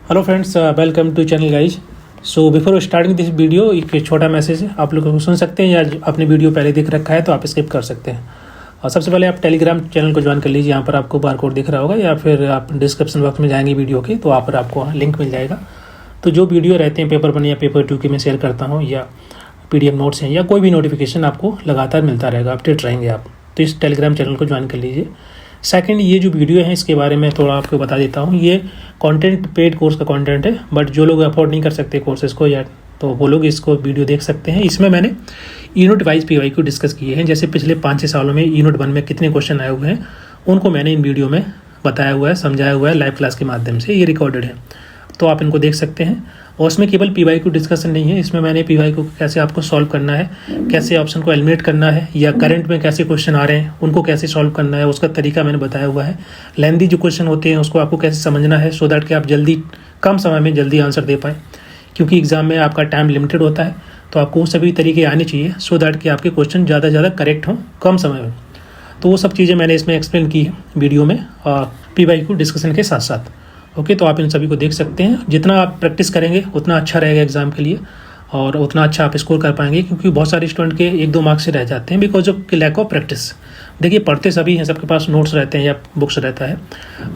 Hello friends, welcome to channel guys. So before starting this video एक छोटा message है, आप लोग को सुन सकते हैं या आपने वीडियो पहले देख रखा है तो आप स्किप कर सकते हैं। और सबसे पहले आप टेलीग्राम चैनल को ज्वाइन कर लीजिए। यहाँ पर आपको बार कोड दिख रहा होगा या फिर आप डिस्क्रिप्शन बॉक्स में जाएंगे वीडियो के तो वहाँ पर आपको लिंक मिल जाएगा। तो जो वीडियो रहते हैं पेपर 1 या पेपर 2 के मैं शेयर करता हूँ या PDF नोट्स हैं या कोई भी नोटिफिकेशन आपको लगातार मिलता रहेगा, अपडेट रहेंगे आप। तो इस टेलीग्राम चैनल को ज्वाइन कर लीजिए। सेकंड, ये जो वीडियो है इसके बारे में थोड़ा आपको बता देता हूँ। ये कंटेंट पेड कोर्स का कंटेंट है, बट जो लोग अफोर्ड नहीं कर सकते कोर्सेज को या तो वो लोग इसको वीडियो देख सकते हैं। इसमें मैंने यूनिट वाइज PYQ डिस्कस किए हैं। जैसे पिछले 5-6 सालों में यूनिट 1 में कितने क्वेश्चन आए हुए हैं उनको मैंने इन वीडियो में बताया हुआ है, समझाया हुआ है लाइव क्लास के माध्यम से। ये रिकॉर्डेड है तो आप इनको देख सकते हैं। और उसमें केवल PYQ डिस्कशन नहीं है, इसमें मैंने PYQ को कैसे आपको सॉल्व करना है, कैसे ऑप्शन को एलिमिनेट करना है या करंट में कैसे क्वेश्चन आ रहे हैं उनको कैसे सॉल्व करना है उसका तरीका मैंने बताया हुआ है। लेंदी जो क्वेश्चन होते हैं उसको आपको कैसे समझना है सो दैट कि आप जल्दी कम समय में जल्दी आंसर दे पाएँ, क्योंकि एग्जाम में आपका टाइम लिमिटेड होता है। तो आपको वो सभी तरीके आने चाहिए सो दैट कि आपके क्वेश्चन ज़्यादा से ज़्यादा करेक्ट हों कम समय में। तो वो सब चीज़ें मैंने इसमें एक्सप्लेन की है वीडियो में PYQ डिस्कशन के साथ साथ। ओके, तो आप इन सभी को देख सकते हैं। जितना आप प्रैक्टिस करेंगे उतना अच्छा रहेगा एग्जाम के लिए और उतना अच्छा आप स्कोर कर पाएंगे, क्योंकि बहुत सारे स्टूडेंट के 1-2 मार्क्स से रह जाते हैं because of lack of practice. देखिए, पढ़ते सभी हैं, सबके पास नोट्स रहते हैं या बुक्स रहता है,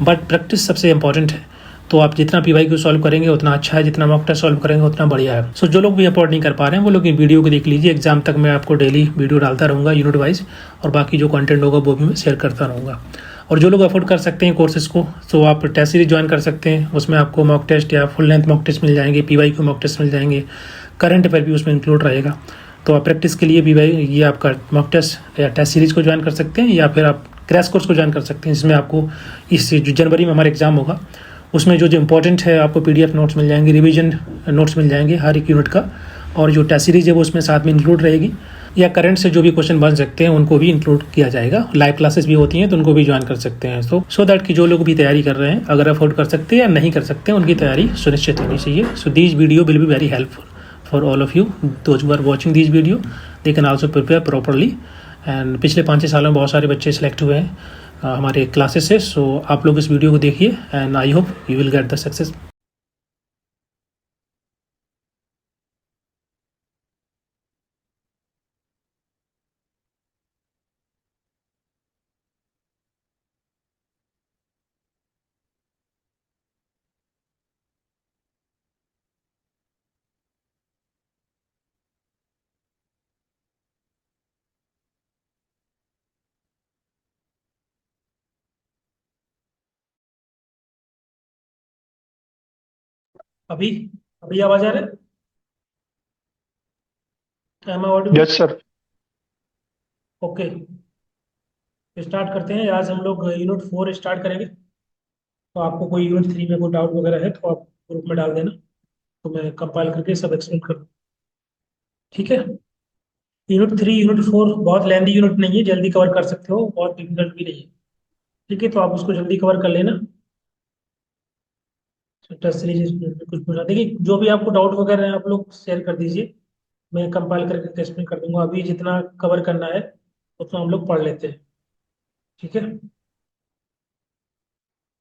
बट प्रैक्टिस सबसे इंपॉर्टेंट है। तो आप जितना PYQ सॉल्व करेंगे उतना अच्छा है, जितना मॉक टेस्ट सॉल्व करेंगे उतना बढ़िया है। सो जो लोग भी अफोर्ड नहीं कर पा रहे हैं वो लोग वीडियो को देख लीजिए। एग्जाम तक मैं आपको डेली वीडियो डालता रहूँगा यूनिट वाइज, और बाकी जो कंटेंट होगा वो भी मैं शेयर करता रहूँगा। और जो लोग अफोर्ड कर सकते हैं कोर्सेज को तो आप टेस्ट सीरीज ज्वाइन कर सकते हैं। उसमें आपको मॉक टेस्ट या फुल लेंथ मॉक टेस्ट मिल जाएंगे, PYQ मॉक टेस्ट मिल जाएंगे, करंट अफेयर भी उसमें इंक्लूड रहेगा। तो आप प्रैक्टिस के लिए भी भाई ये आपका मॉक टेस्ट या टेस्ट सीरीज को ज्वाइन कर सकते हैं, या फिर आप क्रैश कोर्स को ज्वाइन कर सकते हैं, जिसमें आपको इस जो जनवरी में हमारा एग्जाम होगा उसमें जो इंपॉर्टेंट है आपको PDF नोट्स मिल जाएंगे, रिवीजन नोट्स मिल जाएंगे हर एक यूनिट का, और जो टेस्ट सीरीज है वो उसमें साथ में इंक्लूड रहेगी। या करंट से जो भी क्वेश्चन बन सकते हैं उनको भी इंक्लूड किया जाएगा। लाइव क्लासेस भी होती हैं तो उनको भी ज्वाइन कर सकते हैं। सो दैट कि जो लोग भी तैयारी कर रहे हैं, अगर अफोर्ड कर सकते हैं या नहीं कर सकते हैं, उनकी तैयारी सुनिश्चित होनी चाहिए। So these video will be very helpful for all of you. Those who are watching these video they can also prepare properly. And पिछले 5-6 सालों में बहुत सारे बच्चे सिलेक्ट हुए हैं हमारे क्लासेस से। सो आप लोग इस वीडियो को देखिए and I hope you will get the success. अभी अभी आवाज आ रहा है? Am I audible? Yes sir. Okay, start करते हैं। आज हम लोग यूनिट 4 स्टार्ट करेंगे। तो आपको कोई यूनिट 3 में कोई डाउट वगैरह है तो आप ग्रुप में डाल देना, तो मैं कंपाइल करके सब एक्सप्लेन कर दूँ। ठीक है। यूनिट 3 यूनिट 4 बहुत लेंदी यूनिट नहीं है, जल्दी कवर कर सकते हो, बहुत डिफिकल्ट भी नहीं है। ठीक है, तो आप उसको जल्दी कवर कर लेना। टेस्ट सीरीज में कुछ पूछा, देखिए जो भी आपको डाउट वगैरह है आप लोग शेयर कर दीजिए, मैं कंपाइल करके एक्सप्लेन कर दूंगा। अभी जितना कवर करना है उतना हम लोग पढ़ लेते हैं। ठीक है।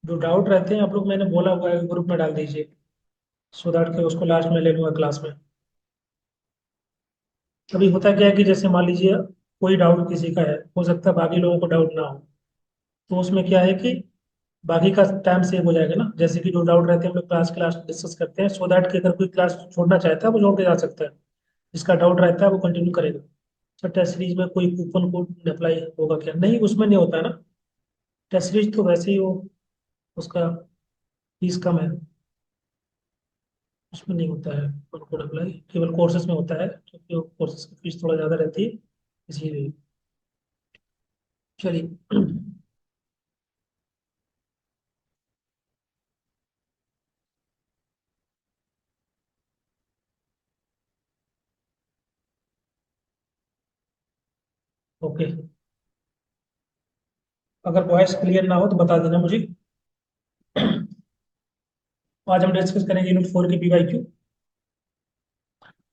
जो डाउट रहते हैं आप लोग, मैंने बोला हुआ है ग्रुप में डाल दीजिए, सो दैट के उसको लास्ट में ले लूंगा क्लास में। अभी होता क्या है कि जैसे मान लीजिए कोई डाउट किसी का है, हो सकता है बाकी लोगों को डाउट ना हो, तो उसमें क्या है कि बाकी का टाइम सेव हो जाएगा ना। जैसे कि जो डाउट रहते हैं हम लोग क्लास क्लास डिस्कस करते हैं, सो दैट कि अगर कोई क्लास छोड़ना चाहता है वो छोड़ के जा सकता है, जिसका डाउट रहता है वो कंटिन्यू करेगा। तो टेस्ट सीरीज में कोई कूपन कोड अप्लाई होगा क्या? नहीं, उसमें नहीं होता है ना। टेस्ट सीरीज तो वैसे ही वो उसका फीस कम है, उसमें नहीं होता है कूपन कोड अप्लाई, केवल कोर्सेज में होता है, क्योंकि कोर्सेज की फीस थोड़ा ज़्यादा रहती है इसीलिए। चलिए। ओके, अगर वॉइस क्लियर ना हो तो बता देना मुझे। आज हम डिस्कस करेंगे यूनिट 4 की PYQ।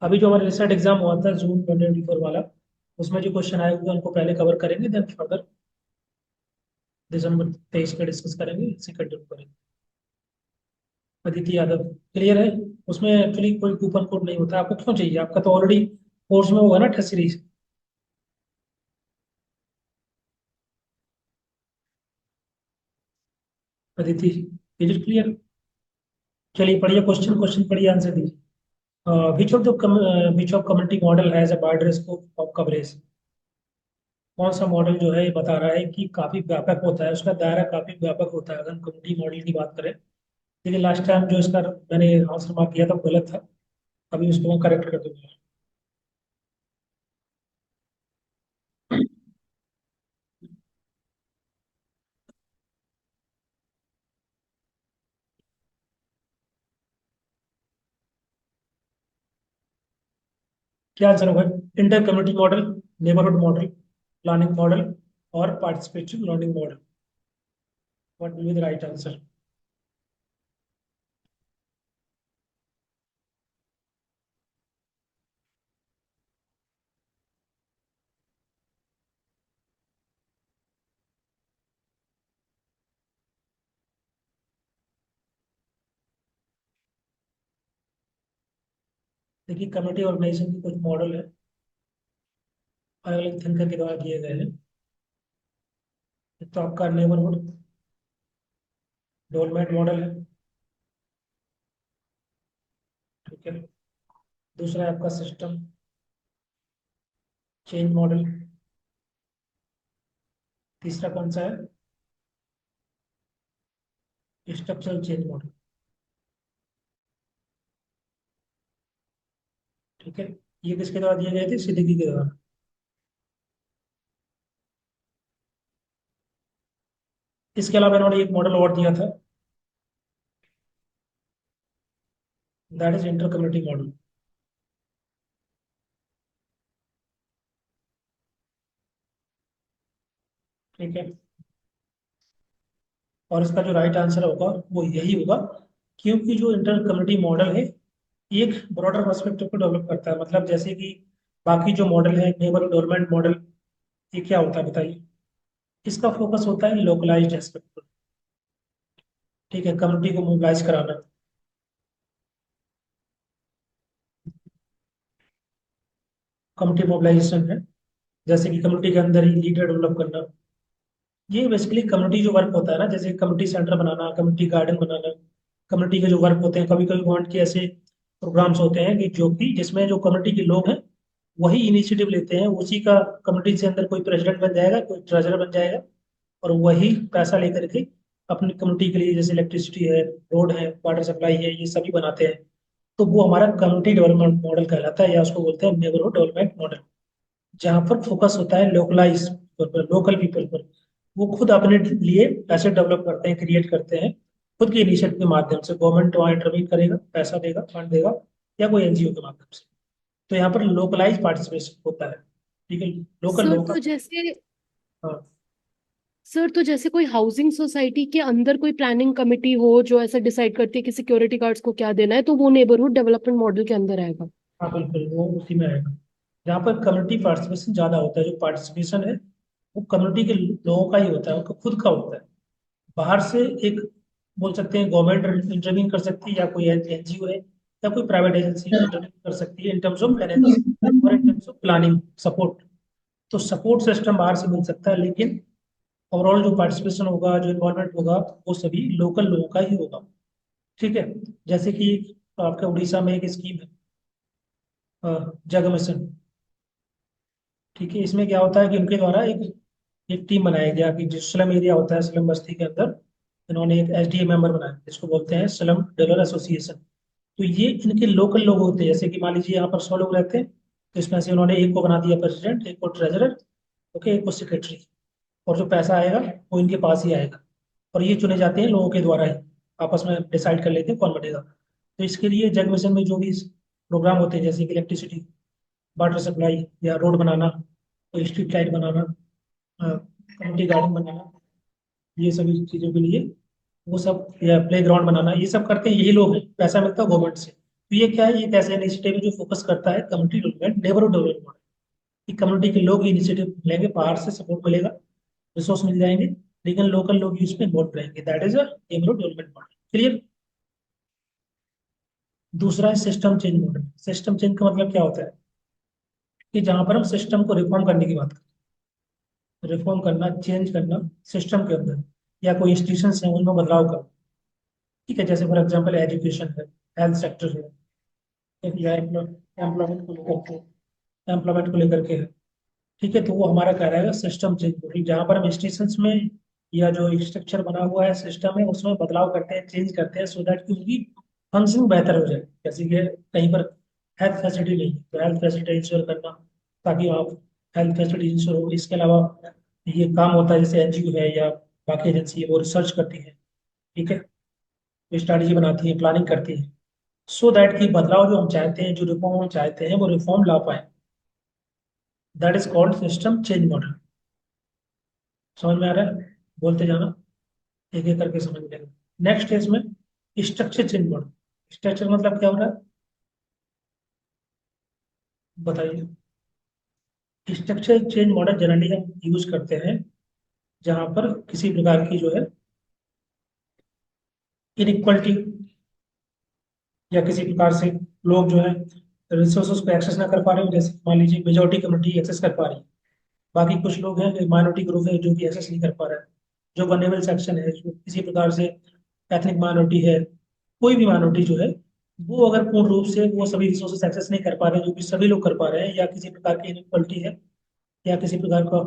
अभी जो हमारा रिसेंट एग्जाम हुआ था जून 2024 वाला, उसमें जो क्वेश्चन आए हुए हैं उनको पहले कवर करेंगे, देन फर्दर दिसंबर 23 में डिस्कस करेंगे, इसे कंटिन्यू करेंगे। अदिति यादव। क्लियर है। उसमें एक्चुअली कोई कूपन कोड नहीं होता, आपको क्यों चाहिए? आपका तो ऑलरेडी कोर्स में होगा ना test series. Aditi, is it clear? चलिए पढ़िए क्वेश्चन, क्वेश्चन पढ़िए, आंसर दीजिए। Which of community model has a wider scope of coverage? कौन सा मॉडल जो है ये बता रहा है कि काफी व्यापक होता है, उसका दायरा काफी व्यापक होता है, अगर हम कम्युनिटी मॉडल की बात करें। लेकिन लास्ट टाइम जो इसका मैंने आंसर मार्क किया था वो गलत था, अभी उसको मैं करेक्ट कर दूंगा। क्या आंसर होगा? Inter community model, neighbourhood model, planning model और participative learning model? What will be the right answer? देखिए, कम्युनिटी ऑर्गेनाइजेशन के कुछ मॉडल है, अलग अलग थिंकर के द्वारा दिए गए हैं। एक तो आपका नेबरहुड डेवलपमेंट मॉडल है, ठीक है। दूसरा है आपका सिस्टम चेंज मॉडल। तीसरा कौन सा है? स्ट्रक्चरल चेंज मॉडल, ठीक है। ये किसके द्वारा दिए गए थे? सिद्दीकी के द्वारा। इसके अलावा इन्होंने एक मॉडल और दिया था, that is inter community model, ठीक है। और इसका जो राइट आंसर होगा वो यही होगा, क्योंकि जो इंटर कम्युनिटी मॉडल है एक ब्रॉडर पर्सपेक्टिव को डेवलप करता है। मतलब जैसे कि बाकी जो मॉडल है नेबर डेवलपमेंट मॉडल, ये क्या होता है बताइए? इसका फोकस होता है लोकलाइज्ड एस्पेक्ट पर, ठीक है, कम्युनिटी को मोबिलाइज कराना। कम्युनिटी मोबिलाइजेशन है, जैसे कि कम्युनिटी के अंदर ही लीडर डेवलप करना। ये बेसिकली कम्युनिटी जो वर्क होता है ना, जैसे कम्युनिटी सेंटर बनाना, कम्युनिटी गार्डन बनाना, कम्युनिटी के जो वर्क होते हैं, कभी कभी गवर्नमेंट के ऐसे प्रोग्राम्स होते हैं कि जो कि जिसमें जो कम्युनिटी के लोग हैं वही इनिशिएटिव लेते हैं, उसी का कम्युनिटी से अंदर कोई प्रेसिडेंट बन जाएगा, कोई ट्रेजरर बन जाएगा, और वही पैसा लेकर के अपनी कम्युनिटी के लिए, जैसे इलेक्ट्रिसिटी है, रोड है, वाटर सप्लाई है, ये सभी बनाते हैं। तो वो हमारा कम्युनिटी डेवलपमेंट मॉडल कहलाता है, या उसको बोलते हैं नेबरहुड डेवलपमेंट मॉडल, जहाँ पर फोकस होता है लोकलाइज पर, लोकल पीपल पर। वो खुद अपने लिए एसेट डेवलप करते हैं, क्रिएट करते हैं, खुद के इनिशिएटिव के माध्यम से। गवर्नमेंट वहाँ इंटरवीन करेगा, पैसा देगा, फंड देगा, या कोई एनजीओ के माध्यम से। तो यहाँ पर लोकलाइज पार्टिसिपेशन होता है, ठीक है। लोकल सर लोगों तो का। जैसे हाँ, सर तो जैसे कोई हाउसिंग सोसाइटी के अंदर कोई प्लानिंग कमेटी हो जो ऐसा डिसाइड करती है कि सिक्योरिटी गार्ड्स को क्या देना है, तो वो नेबरहुड डेवलपमेंट मॉडल के अंदर आएगा। हाँ बिल्कुल, वो उसी में आएगा। जहाँ पर कम्युनिटी पार्टिसिपेशन ज़्यादा होता है, जो पार्टिसिपेशन है वो कम्युनिटी के लोगों का ही होता है, उनका खुद का होता है। बाहर से एक, बोल सकते हैं गवर्नमेंट इंटरवीन कर सकती है, या कोई एनजीओ है, या कोई प्राइवेट एजेंसी इंटरवीन कर सकती है इन टर्म्स ऑफ फाइनेंस और in terms of planning support. तो सपोर्ट सिस्टम बाहर से मिल सकता है, लेकिन ओवरऑल जो पार्टिसिपेशन होगा, जो इन्वॉल्वमेंट होगा, वो सभी लोकल लोगों का ही होगा, ठीक है। जैसे कि आपके उड़ीसा में एक स्कीम है, जग मिशन, ठीक है। इसमें क्या होता है कि उनके द्वारा एक एक टीम बनाया गया कि जो स्लम एरिया होता है, स्लम बस्ती के अंदर इन्होंने एक एसडीए मेंबर बनाया, जिसको बोलते हैं स्लम डेवलपर एसोसिएशन। तो ये इनके लोकल लोग होते हैं, जैसे कि मान लीजिए यहाँ पर 100 लोग रहते हैं, तो इसमें से उन्होंने एक को बना दिया प्रेसिडेंट, एक को ट्रेजरर, ओके, एक को सेक्रेटरी। और जो पैसा आएगा वो इनके पास ही आएगा, और ये चुने जाते हैं लोगों के द्वारा ही, आपस में डिसाइड कर लेते हैं कौन बनेगा। तो इसके लिए जग मिशन में जो भी प्रोग्राम होते हैं, जैसे कि इलेक्ट्रिसिटी, वाटर सप्लाई, या रोड बनाना, कोई स्ट्रीट लाइट बनाना, कम्युनिटी गार्डन बनाना, ये सभी चीज़ों के लिए, वो सब, या प्ले ग्राउंड बनाना, ये सब करते हैं यही लोग हैं, पैसा मिलता है गवर्नमेंट से। तो ये क्या है? ये एक ऐसा इनिशिएटिव है जो फोकस करता है कम्युनिटी डेवलपमेंट, नेबरहुड डेवलपमेंट। कि कम्युनिटी के लोग इनिशिएटिव लेंगे, बाहर से सपोर्ट मिलेगा, रिसोर्स मिल जाएंगे, लेकिन लोकल लोग यूज में इन्वॉल्व रहेंगे। That is a neighbourhood development model. Clear? दूसरा है system change model. System change का मतलब क्या होता है कि जहां पर हम सिस्टम को रिफॉर्म करने की बात करें, रिफॉर्म करना, चेंज करना सिस्टम के अंदर, या कोई इंस्टीट्यूशन है उनमें बदलाव करना। ठीक है, जैसे फॉर एग्जाम्पल एजुकेशन है, हेल्थ सेक्टर है, या एम्प्लॉयमेंट को लेकर के, एम्प्लॉयमेंट को लेकर के है। ठीक है, तो वो हमारा कह रहेगा सिस्टम चेंज मॉडल, जहाँ पर हम इंस्टीट्यूशंस में या जो स्ट्रक्चर बना हुआ है, सिस्टम है, उसमें बदलाव करते हैं, चेंज करते हैं, सो दैट कि उनकी फंक्शनिंग बेहतर हो जाए। जैसे कि कहीं पर हेल्थ फैसिलिटी नहीं है तो हेल्थ फैसिलिटी इंश्योर करना, ताकि आप हेल्थ फैसिलिटी इंश्योर हो। इसके अलावा ये काम होता है, जैसे एनजीओ है या बाकी एजेंसी है, वो रिसर्च करती है। ठीक है, स्ट्रैटेजी बनाती है, प्लानिंग करती है, सो दैट कि बदलाव जो हम चाहते हैं, जो रिफॉर्म हम चाहते हैं, वो रिफॉर्म ला पाए। That is called system change model. समझ में आ रहा है? बोलते जाना, एक एक करके समझ लेंगे। नेक्स्ट है इसमें स्ट्रक्चर चेंज मॉडल। स्ट्रक्चर मतलब क्या हो रहा है, बताइए। स्ट्रक्चर चेंज मॉडल जनरली हम यूज करते हैं जहां पर किसी प्रकार की जो है इनइक्वलिटी, या किसी प्रकार से लोग जो है रिसोर्सेज को एक्सेस ना कर पा रहे हो। जैसे मान लीजिए मेजोरिटी कम्युनिटी एक्सेस कर पा रही है, बाकी कुछ लोग हैं, माइनॉरिटी ग्रुप है, जो कि एक्सेस नहीं कर पा रहा है। जो वल्नरेबल सेक्शन है, जो किसी प्रकार से एथनिक माइनॉरिटी है, कोई भी माइनॉरिटी जो है, वो अगर पूर्ण रूप से वो सभी रिसोर्सेज एक्सेस नहीं कर पा रहे, जो कि सभी लोग कर पा रहे हैं, या किसी प्रकार की इनइक्वलिटी है, या किसी प्रकार का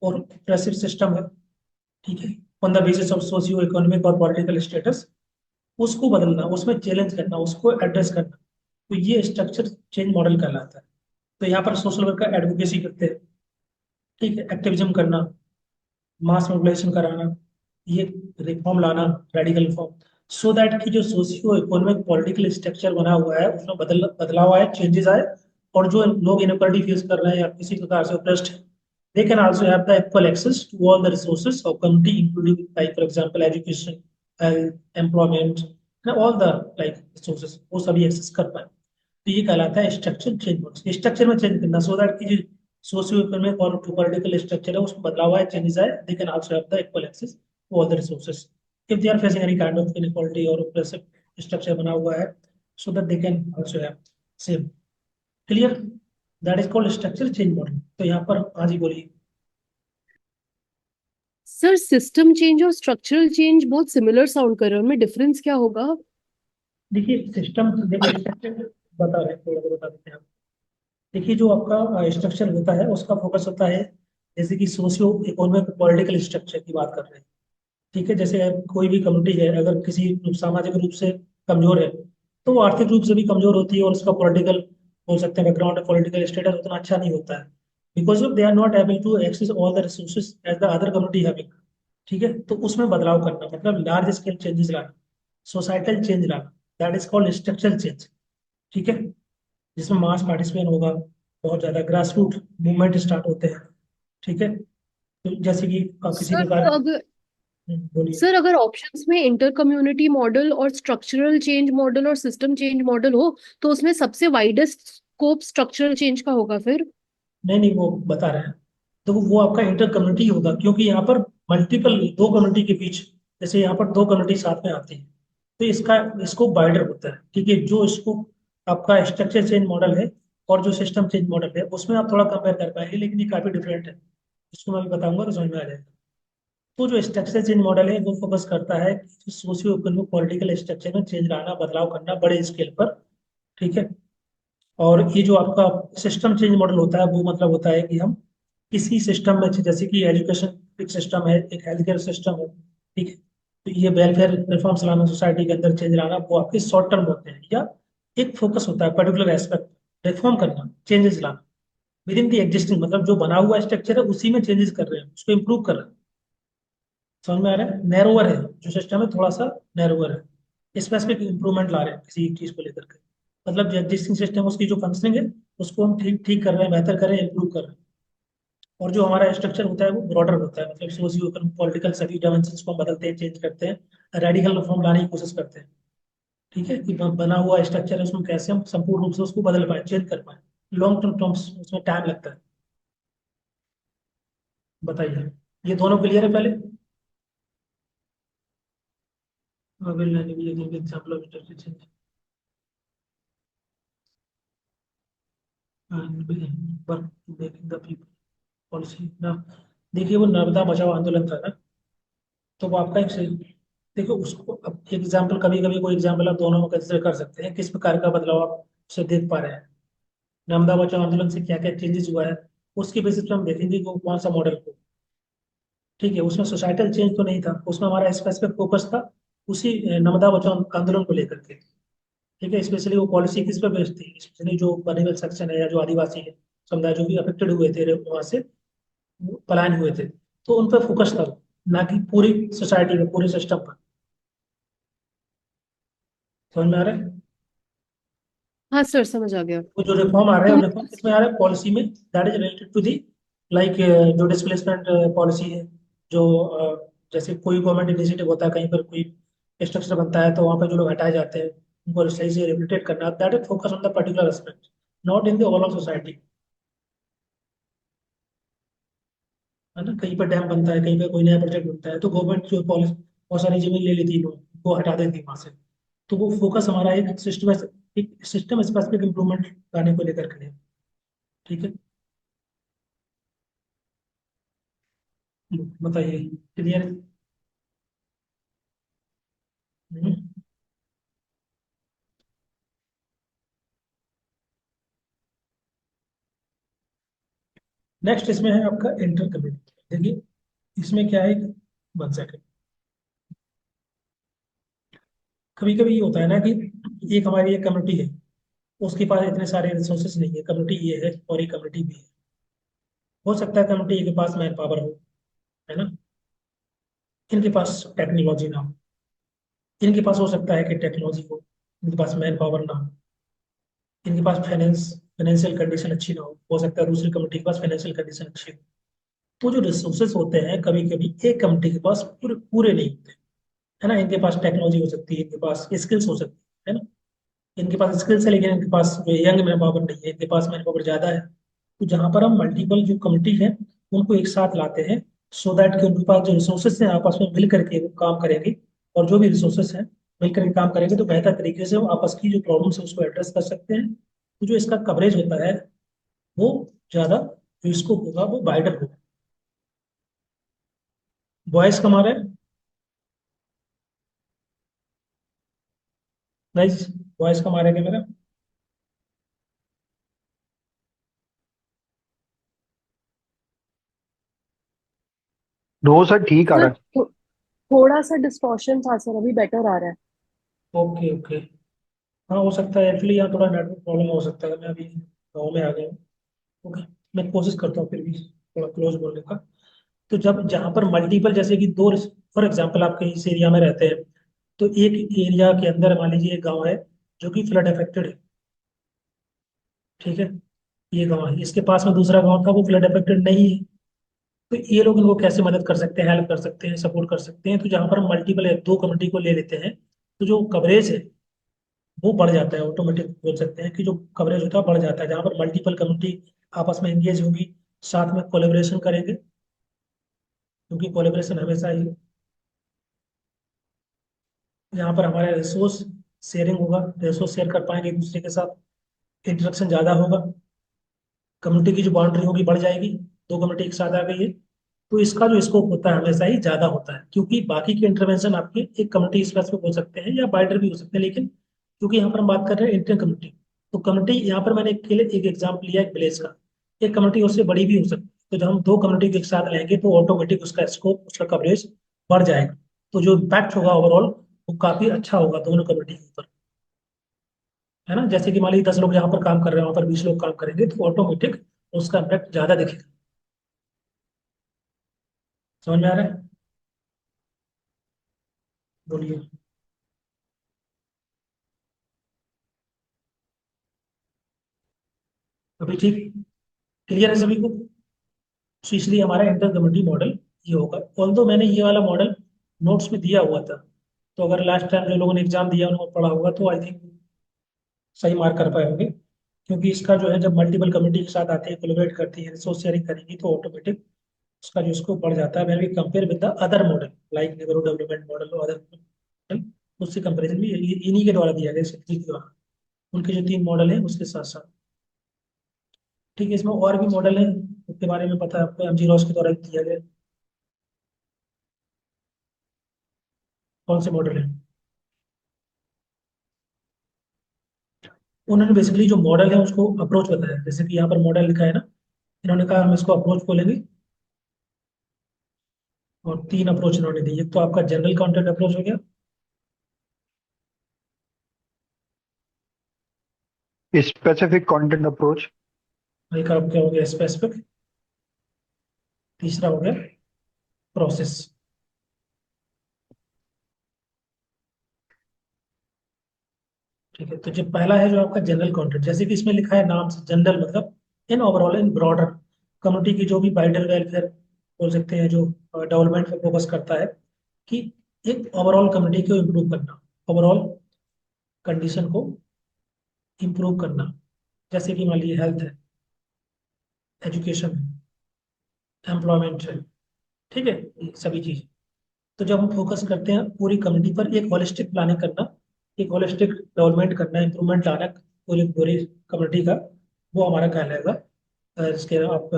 और प्रेसिव सिस्टम है, ठीक है, on the basis of socio economic और पॉलिटिकल स्टेटस, उसको बदलना, उसमें चैलेंज करना, उसको एड्रेस करना, तो ये स्ट्रक्चर चेंज मॉडल कहलाता है। तो यहाँ पर सोशल वर्क का एडवोकेसी करते हैं, ठीक है, एक्टिविज्म करना, मास मोबिलाइजेशन कराना, ये रिफॉर्म लाना, रेडिकल रिफॉर्म, सो दैट कि जो सोशियो इकोनॉमिक पॉलिटिकल स्ट्रक्चर बना हुआ है उसमें बदलाव आए, चेंजेस आए, और जो लोग इनइक्वालिटी फेस कर रहे हैं या किसी प्रकार से oppressed है, they can also have the equal access to all the resources of community, including like for example education, health, employment, and all the like resources, वो सभी एक्सेस कर पाए। तो ये कहलाता है स्ट्रक्चर चेंज। स्ट्रक्चर में चेंज करना, सो दैट की जो सोशियो इकोनॉमिक और पॉलिटिकल स्ट्रक्चर है उसमें बदलाव आए, चेंजेस आए, they can also have the equal access to all the resources if they are facing any kind of inequality और ऑप्रेसिव स्ट्रक्चर बना हुआ है, so that they can also have same. Clear? That is called structure change model. तो यहाँ पर हाँ जी बोलिए। सर सिस्टम चेंज और स्ट्रक्चरल चेंज बहुत सिमिलर साउंड कर रहे हैं, उनमें डिफरेंस क्या होगा? देखिए सिस्टम, देखिए स्ट्रक्चर बता रहे हैं, थोड़ा सा बता देते हैं आप। देखिए जो आपका स्ट्रक्चर होता है उसका फोकस होता है, जैसे कि सोशियो इकोनॉमिक पॉलिटिकल स्ट्रक्चर की बात कर रहे हैं। ठीक है, जैसे कोई भी कम्युनिटी है अगर किसी सामाजिक रूप से कमजोर है, तो वो आर्थिक रूप से भी कमजोर होती है, और उसका पॉलिटिकल, बोल सकते हैं बैकग्राउंड, पॉलिटिकल स्टेटस उतना अच्छा नहीं होता है, because of they are not able to access all the resources as the other community having. ठीक है, तो उसमें बदलाव करना मतलब लार्ज स्केल चेंजेस लाना, सोसाइटल चेंज लाना, that is called structural change. ठीक है, जिसमें मास पार्टिसिपेशन होगा, बहुत ज्यादा ग्रास रूट मूवमेंट स्टार्ट होते हैं। ठीक है, तो जैसे कि किसी सर प्रकार तो की अगर बोलिए। सर अगर ऑप्शंस में इंटर कम्युनिटी मॉडल और स्ट्रक्चरल चेंज मॉडल और सिस्टम चेंज मॉडल हो, तो उसमें सबसे वाइडेस्ट स्कोप स्ट्रक्चरल चेंज का होगा फिर? नहीं नहीं, वो बता रहे हैं, तो वो आपका इंटर कम्युनिटी होगा, क्योंकि यहाँ पर मल्टीपल दो कम्युनिटी के बीच, जैसे यहाँ पर दो कम्युनिटी साथ में आती है, तो इसका स्कोप वाइडर होता है। ठीक है, जो स्कोप आपका स्ट्रक्चर चेंज मॉडल है और जो सिस्टम चेंज मॉडल है, उसमें आप थोड़ा कंपेयर कर पाएंगे, लेकिन ये काफी डिफरेंट है। इसको मैं अभी बताऊंगा तो समझ में आ जाएगा। तो जो स्ट्रक्चर चेंज मॉडल है वो फोकस करता है कि सोशियो इकोनॉमिक पॉलिटिकल स्ट्रक्चर में चेंज लाना, बदलाव करना बड़े स्केल पर। ठीक है, और ये जो आपका सिस्टम चेंज मॉडल होता है वो मतलब होता है कि हम किसी सिस्टम में, जैसे कि एजुकेशन एक सिस्टम है, एक हेल्थ केयर सिस्टम है, ठीक है, तो ये वेलफेयर रिफॉर्म्स लाना, सोसाइटी के अंदर चेंज लाना, वो आपके शॉर्ट टर्म होते हैं, या एक फोकस होता है पर्टिकुलर एस्पेक्ट रिफॉर्म करना, चेंजेस लाना विद इन द एग्जिस्टिंग, मतलब जो बना हुआ स्ट्रक्चर है उसी में चेंजेस कर रहे हैं, उसको इंप्रूव कर रहे हैं। समझ में आ रहा है? नैरोवर है जो सिस्टम है, थोड़ा सा नैरोवर है, स्पेसिफिक इंप्रूवमेंट ला रहे हैं किसी एक चीज को लेकर के, मतलब जो एग्जिस्टिंग सिस्टम उसकी जो फंक्शनिंग है उसको हम ठीक ठीक कर रहे हैं, बेहतर कर रहे हैं, इंप्रूव कर रहे हैं। और जो हमारा स्ट्रक्चर होता है वो ब्रॉडर होता है, मतलब सोशियो पॉलिटिकल सभी डायमेंशंस को हम बदलते हैं, चेंज करते हैं, रेडिकल रिफॉर्म लाने की कोशिश करते हैं। ठीक है, कि बना हुआ स्ट्रक्चर है उसमें कैसे हम संपूर्ण रूप से उसको बदल पाए, चेंज कर पाए। लॉन्ग टर्म टर्म्स उसमें टाइम लगता है। बताइए, ये दोनों क्लियर है पहले? Will example of structure change. and work to making the people policy ना। देखिए वो नर्मदा बचाओ आंदोलन था ना, तो वो आपका एक देखो उसको अब एग्जाम्पल, कभी कभी कोई एग्जाम्पल आप दोनों में कंसिडर कर सकते हैं, किस प्रकार का बदलाव आप उसे देख पा रहे हैं। नर्मदा बचाओ आंदोलन से क्या क्या चेंजेस हुआ है, उसके बेसिस पे हम देखेंगे कि वो कौन सा मॉडल हो। ठीक है, उसमें सोसाइटल चेंज तो नहीं था, उसमें हमारा स्पेसिफिक फोकस था उसी नर्मदा बचाओ आंदोलन को लेकर के। ठीक है, स्पेशली वो पॉलिसी किस पर बेस्ड थी, स्पेशली जो वल्नरेबल सेक्शन है या जो आदिवासी है समुदाय जो भी अफेक्टेड हुए थे वहां से पलायन हुए थे, तो उन पर फोकस था, ना कि पूरी सोसाइटी में पूरे सिस्टम पर। समझ में आ रहा है? हाँ सर, समझ आ गया। वो जो रिफॉर्म आ रहे तो हैं रिफॉर्म किसमें आ रहे हैं, पॉलिसी में, that is related to the like जो डिस्प्लेसमेंट पॉलिसी है, जो जैसे कोई गवर्नमेंट इनिशिएटिव होता है, कहीं पर कोई स्ट्रक्चर बनता है तो वहाँ पर जो लोग हटाए जाते हैं उनको सही से रिहेबिलिटेट करना, that is focus on the particular aspect, not in the overall society. है ना, कहीं पर डैम बनता है, कहीं पर कोई नया प्रोजेक्ट बनता है, तो गवर्नमेंट जो पॉलिसी बहुत सारी जमीन ले लेती है, लोग वो हटा देती है वहां से। तो वो फोकस हमारा एक सिस्टम स्पेसिफिक इम्प्रूवमेंट लाने को लेकर के है। ठीक है, बताइए, क्लियर? नेक्स्ट इसमें है आपका इंटर कम्युनिटी। देखिए इसमें क्या है, वन सेकंड, कभी कभी ये होता है ना कि एक हमारी एक कम्युनिटी है, उसके पास इतने सारे रिसोर्सेज नहीं है, कम्युनिटी ये है और एक कम्युनिटी भी है। हो सकता है कम्युनिटी के पास मैन पावर हो, है ना, इनके पास टेक्नोलॉजी ना हो, इनके पास हो सकता है कि टेक्नोलॉजी हो, इनके पास मैन पावर ना हो, इनके पास फाइनेंशियल कंडीशन अच्छी ना हो सकता है दूसरी कम्युनिटी के पास फाइनेंशियल कंडीशन अच्छी हो। तो जो रिसोर्सेज होते हैं कभी कभी एक कम्युनिटी के पास पूरे पूरे नहीं होते, है ना। इनके पास टेक्नोलॉजी हो सकती है, इनके पास स्किल्स हो सकती है ना, इनके पास स्किल्स है लेकिन इनके पास जो यंग मैन पावर नहीं है, इनके पास मैन पावर ज्यादा है। तो जहां पर हम मल्टीपल जो कम्युनिटी है उनको एक साथ लाते हैं, सो दैट कि उनके पास जो रिसोर्सेस हैं आपस में मिल करके वो काम करेंगे, और जो भी रिसोर्सेस हैं मिल करके काम करेंगे तो बेहतर तरीके से वो आपस की जो प्रॉब्लम्स है उसको एड्रेस कर सकते हैं। तो जो इसका कवरेज होता है वो ज्यादा, जो स्कोप होगा वो वाइडर होगा। वॉइस कम आ रहा है गाइस? वॉइस कम आ रहा है क्या मेरा? नो सर, ठीक आ सर रहा है। थोड़ा सा डिस्टॉर्शन था सर, अभी बेटर आ रहा है। Okay okay. हाँ हो सकता है, एक्चुअली यहाँ थोड़ा नेटवर्क प्रॉब्लम हो सकता है, मैं अभी गाँव में आ गया हूँ। ओके, मैं कोशिश करता हूँ फिर भी थोड़ा क्लोज बोलने का। तो जब जहाँ पर मल्टीपल, जैसे कि दो, फॉर एग्जांपल आप कहीं इस एरिया में रहते हैं, तो एक एरिया के अंदर मान लीजिए एक गांव है जो कि फ्लड अफेक्टेड है। ठीक है, ये गांव है, इसके पास में दूसरा गांव था वो फ्लड अफेक्टेड नहीं है। तो ये लोग इनको कैसे मदद कर सकते हैं, हेल्प कर सकते हैं, सपोर्ट कर सकते हैं? तो जहाँ पर हम मल्टीपल दो कम्युनिटी को ले लेते हैं तो जो कवरेज है वो बढ़ जाता है, ऑटोमेटिक बोल सकते हैं कि जो कवरेज होता है बढ़ जाता है, जहाँ पर मल्टीपल कम्युनिटी आपस में एंगेज होगी, साथ में कोलेबोरेशन करेंगे, क्योंकि कोलेबोरेशन हमेशा ही, यहाँ पर हमारा रिसोर्स शेयरिंग होगा, रिसोर्स शेयर कर पाएंगे एक दूसरे के साथ, इंटरेक्शन ज्यादा होगा, कम्युनिटी की जो बाउंड्री होगी बढ़ जाएगी, दो कम्युनिटी एक साथ आ गई है। तो इसका जो स्कोप होता है हमेशा ही ज्यादा होता है, क्योंकि बाकी के इंटरवेंशन आपके एक कम्युनिटी स्पेसिफिक हो सकते हैं या बाइडर भी हो सकते हैं, लेकिन क्योंकि यहाँ पर हम बात कर रहे हैं इंटर कम्युनिटी, तो कम्युनिटी यहाँ पर मैंने एक एग्जाम्पल लिया एक विलेज का, एक कम्युनिटी उससे बड़ी भी हो सकती है। तो जब हम दो कम्युनिटी को एक साथ लाएंगे तो ऑटोमेटिक उसका स्कोप, उसका कवरेज बढ़ जाएगा। तो जो इम्पैक्ट होगा ओवरऑल वो काफी अच्छा होगा दोनों कम्युनिटी के ऊपर, है ना। जैसे कि मान लीजिए 10 लोग यहाँ पर काम कर रहे हैं, वहां पर 20 लोग काम करेंगे, तो ऑटोमेटिक उसका इम्पैक्ट ज्यादा दिखेगा। समझ में आ रहा है? बोलिए। अभी ठीक क्लियर है सभी को? तो इसलिए हमारा इंटर कम्युनिटी मॉडल ये होगा। ऑल्दो मैंने ये वाला मॉडल नोट्स में दिया हुआ था, तो अगर लास्ट टाइम जो लोगों ने एग्जाम दिया उन्होंने पढ़ा होगा तो आई थिंक सही मार्क कर पाए होंगे। क्योंकि इसका जो है जब मल्टीपल कम्युनिटी के साथ आते हैं, कोलैबोरेट करती है, रिसोर्स शेयरिंग करेंगी, तो ऑटोमेटिक उसका जो स्कोप बढ़ जाता है। मैंने compare with the other model like neighbourhood development model और अदर मॉडल, उससे कंपेरिजन भी इन्हीं के द्वारा दिया गया, सिद्धि के द्वारा, उनके जो तीन मॉडल हैं उसके साथ साथ। ठीक है, इसमें और भी मॉडल हैं, उसके बारे में पता है आपको, एमजी रॉस के द्वारा किया गया। कौन से मॉडल है? उन्होंने बेसिकली जो मॉडल है उसको अप्रोच बताया, जैसे कि यहाँ पर मॉडल लिखा है ना, इन्होंने कहा हम इसको अप्रोच बोलेंगे, और तीन अप्रोच इन्होंने दी। एक तो आपका जनरल कंटेंट अप्रोच हो गया, स्पेसिफिक कंटेंट अप्रोच। एक आपका हो गया स्पेसिफिक, तीसरा हो गया प्रोसेस। ठीक है, तो जो पहला है जो आपका जनरल कंटेंट, जैसे कि इसमें लिखा है नाम से जनरल मतलब in overall, in broader community की जो भी वाइडर वेलफेयर बोल सकते हैं, जो डेवलपमेंट पे फोकस करता है, कि एक ओवरऑल कम्युनिटी को इम्प्रूव करना, ओवरऑल कंडीशन को इम्प्रूव करना, जैसे कि मान लीजिए हेल्थ है, एजुकेशन है, एम्प्लॉयमेंट है, ठीक है, ये सभी चीज। तो जब हम फोकस करते हैं पूरी कम्युनिटी पर, एक होलिस्टिक प्लानिंग करना, एक होलिस्टिक डेवलपमेंट करना, इंप्रूवमेंट लाना पूरी पूरी कम्युनिटी का, वो हमारा कहलाएगा। इसके आप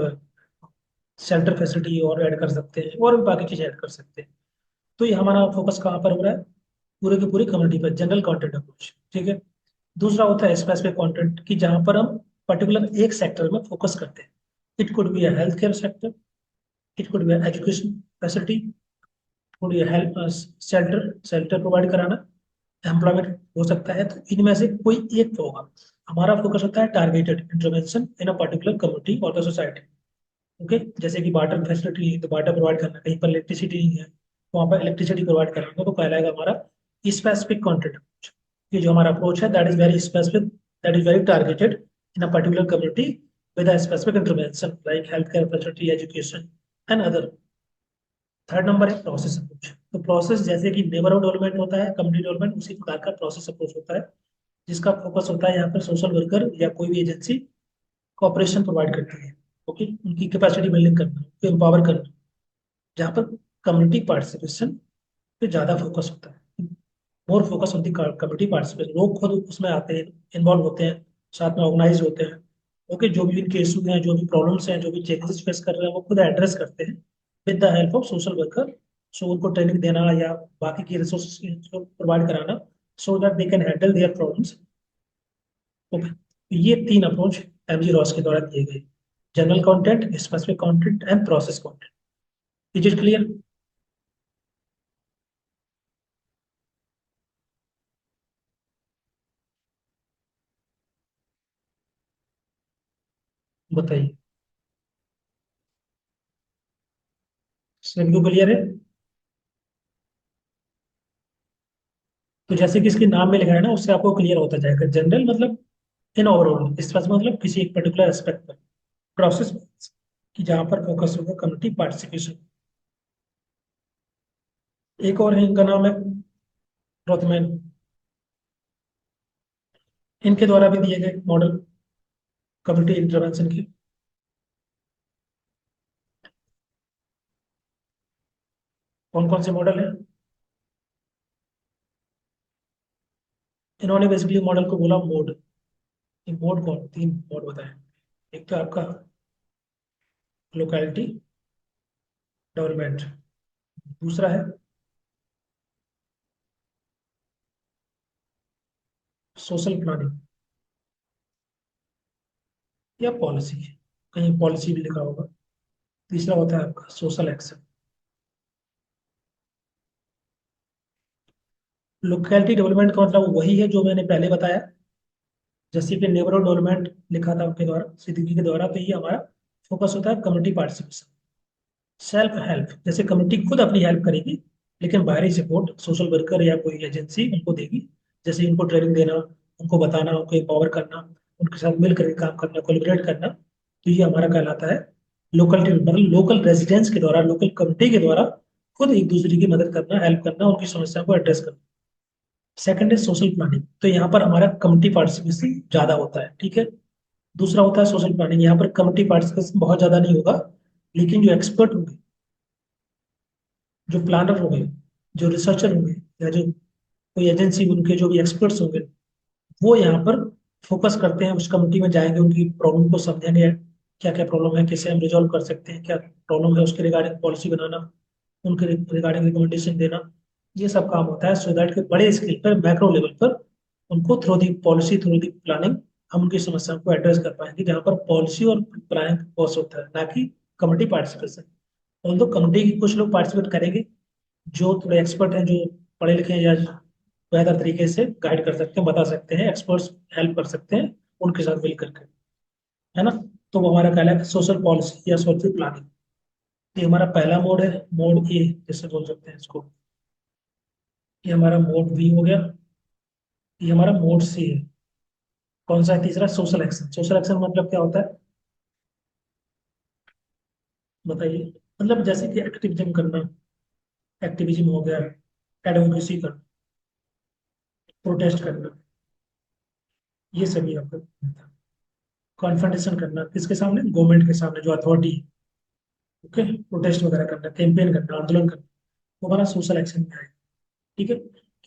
सेंटर फैसिलिटी और ऐड कर सकते हैं, और भी बाकी चीज़ ऐड कर सकते हैं। तो ये हमारा फोकस कहाँ पर हो रहा है? पूरे की पूरी कम्युनिटी पर, जनरल कंटेंट अप्रोच। ठीक है। दूसरा होता है स्पेसिफिक कंटेंट, कि जहाँ पर हम पर्टिकुलर एक सेक्टर में फोकस करते हैं। It could be a health care sector, it could be education facility, could be help shelter, shelter provide कराना, एम्प्लॉयमेंट हो सकता है। तो इनमें से कोई एक तो होगा। हमारा फोकस होता है targeted intervention in a particular community और द सोसाइटी। ओके, जैसे कि वाटर फैसिलिटी है तो वाटर प्रोवाइड करना, कहीं पर इलेक्ट्रिसिटी नहीं है तो वहाँ पर इलेक्ट्रिसिटी प्रोवाइड कराना, तो कहलाएगा हमारा स्पेसिफिक कंटेंट अप्रोच। ये जो हमारा अप्रोच है that is very specific, that is very targeted in a particular community with a specific intervention like health care facility, education and other. Third number है process approach. तो process जैसे कि neighbourhood development होता है, community development, उसी प्रकार का process approach होता है, जिसका फोकस होता है यहाँ पर सोशल वर्कर या कोई भी एजेंसी कॉपरेशन प्रोवाइड करती है। ओके, उनकी कैपेसिटी बिल्डिंग करना, उनको एम्पावर करना, जहाँ पर कम्युनिटी पार्टिसिपेशन पे ज़्यादा फोकस होता है। More focus on the community participation, लोग खुद उसमें आते हैं, इन्वॉल्व होते हैं, साथ में ऑर्गेनाइज होते हैं। ओके, जो भी इनके इशू हैं, जो भी प्रॉब्लम्स हैं, जो भी चैलेंजेस फेस कर रहे हैं, वो खुद एड्रेस करते हैं with the help of social worker. So उनको ट्रेनिंग देना या बाकी की रिसोर्सेज प्रोवाइड कराना, so that they can handle their problems. Okay, ये तीन अप्रोच एमजी रॉस के द्वारा किए गए: general content, specific content and process content. Is it clear? बताइए, सभी को क्लियर है? तो जैसे कि इसके नाम में लिखा है ना, उससे आपको क्लियर होता जाएगा। जनरल मतलब इन ओवरऑल, स्पेसिफिक मतलब किसी एक पर्टिकुलर एस्पेक्ट पर, प्रोसेस की जहाँ पर फोकस होगा कम्युनिटी पार्टिसिपेशन। एक और है, इनका नाम है रोथमैन, इनके द्वारा भी दिए गए मॉडल कम्युनिटी इंटरवेंशन के। कौन कौन से मॉडल है? इन्होंने बेसिकली मॉडल को बोला मोड। मोड कौन, तीन मोड बताए। एक तो आपका लोकेलिटी डेवलपमेंट, दूसरा है सोशल प्लानिंग या पॉलिसी, कहीं पॉलिसी भी लिखा होगा। तीसरा होता है आपका सोशल एक्शन। लोकेलिटी डेवलपमेंट का मतलब वही है जो मैंने पहले बताया, जैसे कि नेबरहुड डेवलपमेंट लिखा था उनके द्वारा, सिद्दीकी के द्वारा। तो ये हमारा फोकस होता है कम्युनिटी पार्टिसिपेशन। सेल्फ हेल्प, जैसे कम्युनिटी खुद अपनी हेल्प करेगी, लेकिन बाहरी सपोर्ट सोशल वर्कर या कोई एजेंसी उनको देगी। जैसे उनको ट्रेनिंग देना, उनको बताना, उनको एम्पावर करना, उनके साथ मिल करके काम करना, कोलिब्रेट करना। तो ये हमारा कहलाता है लोकल, मतलब लोकल रेजिडेंट्स के द्वारा, लोकल कम्युनिटी के द्वारा खुद एक दूसरे की मदद करना, हेल्प करना, उनकी समस्या को एड्रेस करना। सेकंड है सोशल प्लानिंग, तो यहाँ पर हमारा कम्युनिटी पार्टिसिपेशन ज्यादा होता है। ठीक है। दूसरा होता है सोशल प्लानिंग, यहाँ पर कम्युनिटी पार्टिसिपेशन बहुत ज्यादा नहीं होगा, लेकिन जो एक्सपर्ट होंगे, जो प्लानर होंगे, जो रिसर्चर होंगे, या जो कोई एजेंसी, उनके जो भी एक्सपर्ट्स होंगे, वो यहाँ पर फोकस करते हैं, उस कम्युनिटी में जाएंगे, उनकी प्रॉब्लम को समझेंगे, क्या क्या प्रॉब्लम है, कैसे हम रिजॉल्व कर सकते हैं, क्या प्रॉब्लम है उसके रिगार्डिंग पॉलिसी बनाना, उनके रिगार्डिंग रिकमेंडेशन देना। ये सब काम होता है, सो दैट के बड़े स्केल पर, मैक्रो लेवल पर उनको through the policy, through the planning हम उनकी समस्याओं को एड्रेस कर पाएंगे, जहाँ पर पॉलिसी और प्लानिंग बॉस होता है, ना कि कमिटी पार्टिसिपेशन। ऑल्दो कमिटी के कुछ लोग पार्टिसिपेट करेंगे जो थोड़े एक्सपर्ट हैं, जो पढ़े लिखे हैं, या बेहतर तरीके से गाइड कर सकते हैं, बता सकते हैं, एक्सपर्ट्स हेल्प कर सकते हैं उनके साथ मिल करके, है ना। तो वो हमारा कहलाता है सोशल पॉलिसी या सोशल प्लानिंग। ये हमारा पहला मोड है, मोड ए जैसे बोल सकते हैं इसको। ये हमारा मोड बी हो गया। ये हमारा मोड सी है। कौन सा है तीसरा? Social action. सोशल एक्शन मतलब क्या होता है बताइए? मतलब जैसे कि एक्टिविज्म करना, एक्टिविज्म हो गया, एडवोकेसी करना, प्रोटेस्ट करना, ये सभी आपका कॉन्फ्रंटेशन करना किसके सामने? गवर्नमेंट के सामने, जो अथॉरिटी है। ओके, प्रोटेस्ट वगैरह करना, कैंपेन करना, आंदोलन करना, वो हमारा सोशल एक्शन में आएगा। ठीक है,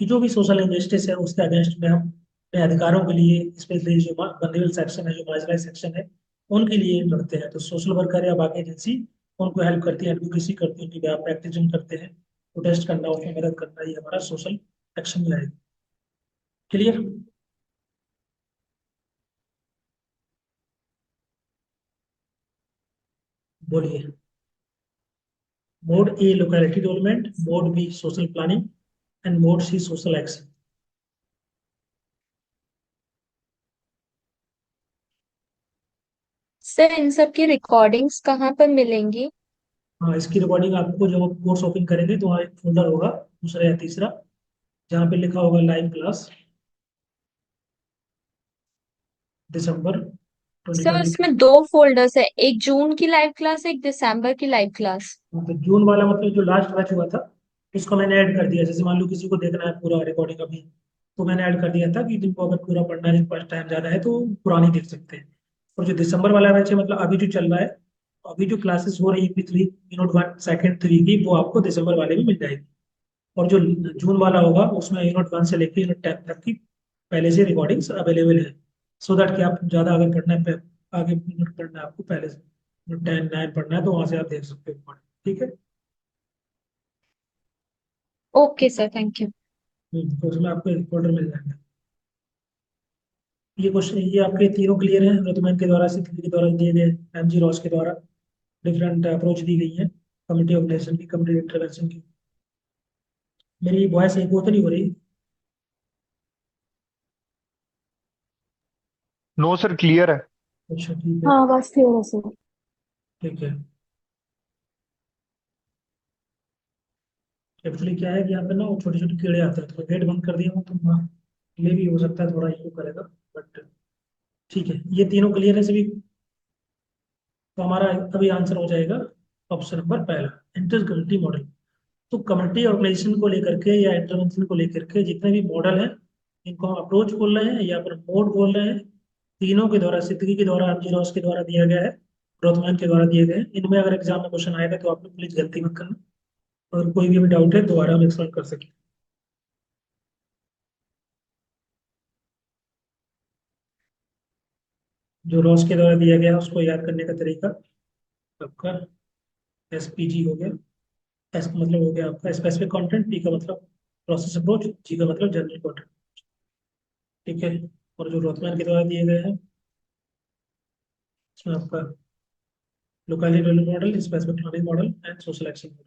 कि जो भी सोशल इंजस्टिस है उसके अगेंस्ट में हम अपने अधिकारों के लिए, स्पेशली जो वल्नरेबल सेक्शन है, जो मार्जिनलाइज सेक्शन है, उनके लिए लड़ते हैं। तो सोशल वर्कर या बाकी एजेंसी उनको हेल्प करती है, एडवोकेसी करती है, उनकी बेhalf में एक्टिविज्म करते हैं, प्रोटेस्ट करना, उसमें मदद करना, ये हमारा सोशल एक्शन में आएगा। क्लियर? बोलिए। Mode A locality development, mode B social planning, and mode C social action. Sir इन सब की रिकॉर्डिंग्स कहाँ पर मिलेंगी? हाँ, इसकी रिकॉर्डिंग आपको जब आप कोर्स ओपन करेंगे तो वहाँ एक फोल्डर होगा, दूसरा या तीसरा, जहाँ पे लिखा होगा लाइव क्लास दिसंबर सर 2020। उसमें दो फोल्डर्स है, एक जून की लाइव क्लास, एक दिसंबर की लाइव क्लास। तो जून वाला मतलब जो लास्ट बैच हुआ था, उसको मैंने ऐड कर दिया। जैसे मान लो किसी को देखना है पूरा रिकॉर्डिंग अभी, तो मैंने ऐड कर दिया था कि जिनको अगर पूरा पढ़ना है, जिनके पास टाइम ज़्यादा है, तो वो पुरानी देख सकते हैं। और जो दिसंबर वाला बैच है, मतलब अभी जो चल रहा है, अभी जो क्लासेस हो रही है पिछली यूनिट 1 सेकंड 3 की, वो आपको दिसंबर वाले में मिल जाएगी। और जो जून वाला होगा उसमें यूनिट 1 से लेकर यूनिट 10 तक की पहले से रिकॉर्डिंग्स अवेलेबल है। सो दैट कि आप ज़्यादा अगर पढ़ना है, आगे यूनिट पढ़ना है आपको, पहले से यूनिट 10 9 पढ़ना है, तो वहाँ से आप देख सकते हो recording। ठीक है। Okay sir, thank you. तो उसमें आपको एक फोल्डर मिल जाएगा। ये क्वेश्चन, ये आपके तीनों क्लियर हैं? रेतुमैन के द्वारा, सिद्धि के द्वारा दिए गए, एमजी रॉस के द्वारा डिफरेंट अप्रोच दी गई है कमिटी ऑफ नेशन की, कमिटी इंटरवेंशन की। मेरी वॉइस एक वो तो नहीं हो रही? नो सर, क्लियर है। अच्छा ठीक है। हाँ, बस क्लियर है सर। ठीक है। एक्चुअली क्या है कि यहाँ पे ना वो छोटे छोटे कीड़े आते हैं, तो गेट बंद कर दिया हूँ, तो वहाँ डिले भी हो सकता है, थोड़ा इशू करेगा। बट ठीक है, ये तीनों क्लियर है सभी। तो हमारा अभी आंसर हो जाएगा ऑप्शन नंबर पहला, इंटर कम्युनिटी मॉडल। तो कम्युनिटी ऑर्गेनाइजेशन को लेकर के या इंटरवेंशन को लेकर के जितने भी मॉडल हैं, इनको हम अप्रोच बोल रहे हैं या फिर मोड बोल रहे हैं, तीनों के द्वारा, सिद्दीकी के द्वारा, एमजी रॉस के द्वारा दिया गया है, रोथमैन के द्वारा दिए गए हैं। इनमें अगर एग्जाम में क्वेश्चन आएगा तो आप लोग प्लीज गलती मत करना, और कोई भी डाउट है दोबारा हम एक्सप्लेन कर सकते हैं। जो रॉस के द्वारा दिया गया है उसको याद करने का तरीका आपका एसपीजी हो गया। एस का मतलब हो गया आपका स्पेसिफिक कंटेंट, पी का मतलब प्रोसेस अप्रोच, जी का मतलब जनरल कंटेंट। ठीक है। और जो रोथमैन के द्वारा दिए गए हैं, इसमें आपका locality development model, specific planning model and social action model,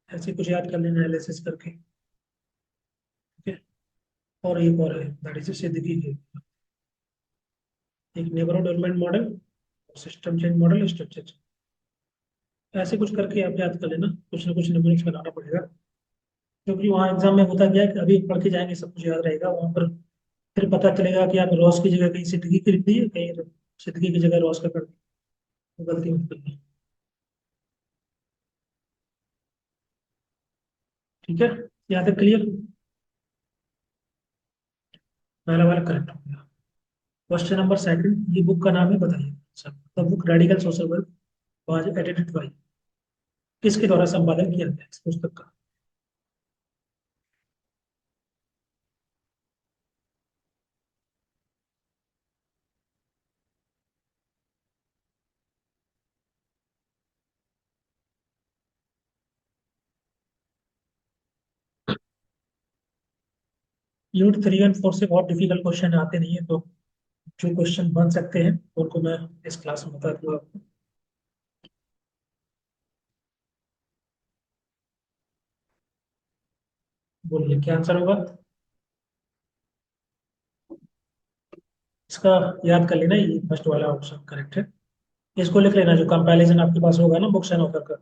ऐसे कुछ याद कर लेना एनालिसिस करके। ठीक है। और एक और है, दैट इज सिद्दीकी की, एक neighbourhood development model, system change model, structure. ऐसे कुछ करके आप याद कर लेना, कुछ ना कुछ नंबर बनाना पड़ेगा, क्योंकि वहाँ एग्जाम में होता क्या है कि अभी पढ़ के जाएंगे सब कुछ याद रहेगा, वहाँ पर फिर पता चलेगा कि आप रॉस की जगह कहीं सिद्दीकी की लिख दी है, कहीं सिद्दीकी की जगह रॉस का कर दिया। तो गलती मत करना। ठीक है, यहाँ तक क्लियर? पहला वाला करेक्ट हो गया। क्वेश्चन नंबर सेकंड, ये बुक का नाम है, बताइए sir. The book radical social work was edited bye, किसके द्वारा संपादन किया गया इस पुस्तक का? यूनिट 3 और 4 से बहुत डिफिकल्ट क्वेश्चन आते नहीं है, तो जो क्वेश्चन बन सकते हैं उनको मैं इस क्लास में बता दूंगा आपको। बोलिए क्या आंसर होगा इसका। याद कर लेना, ये फर्स्ट वाला ऑप्शन करेक्ट है। इसको लिख लेना, जो कंपैरिजन आपके पास होगा ना बुक्स एंड ऑथर का,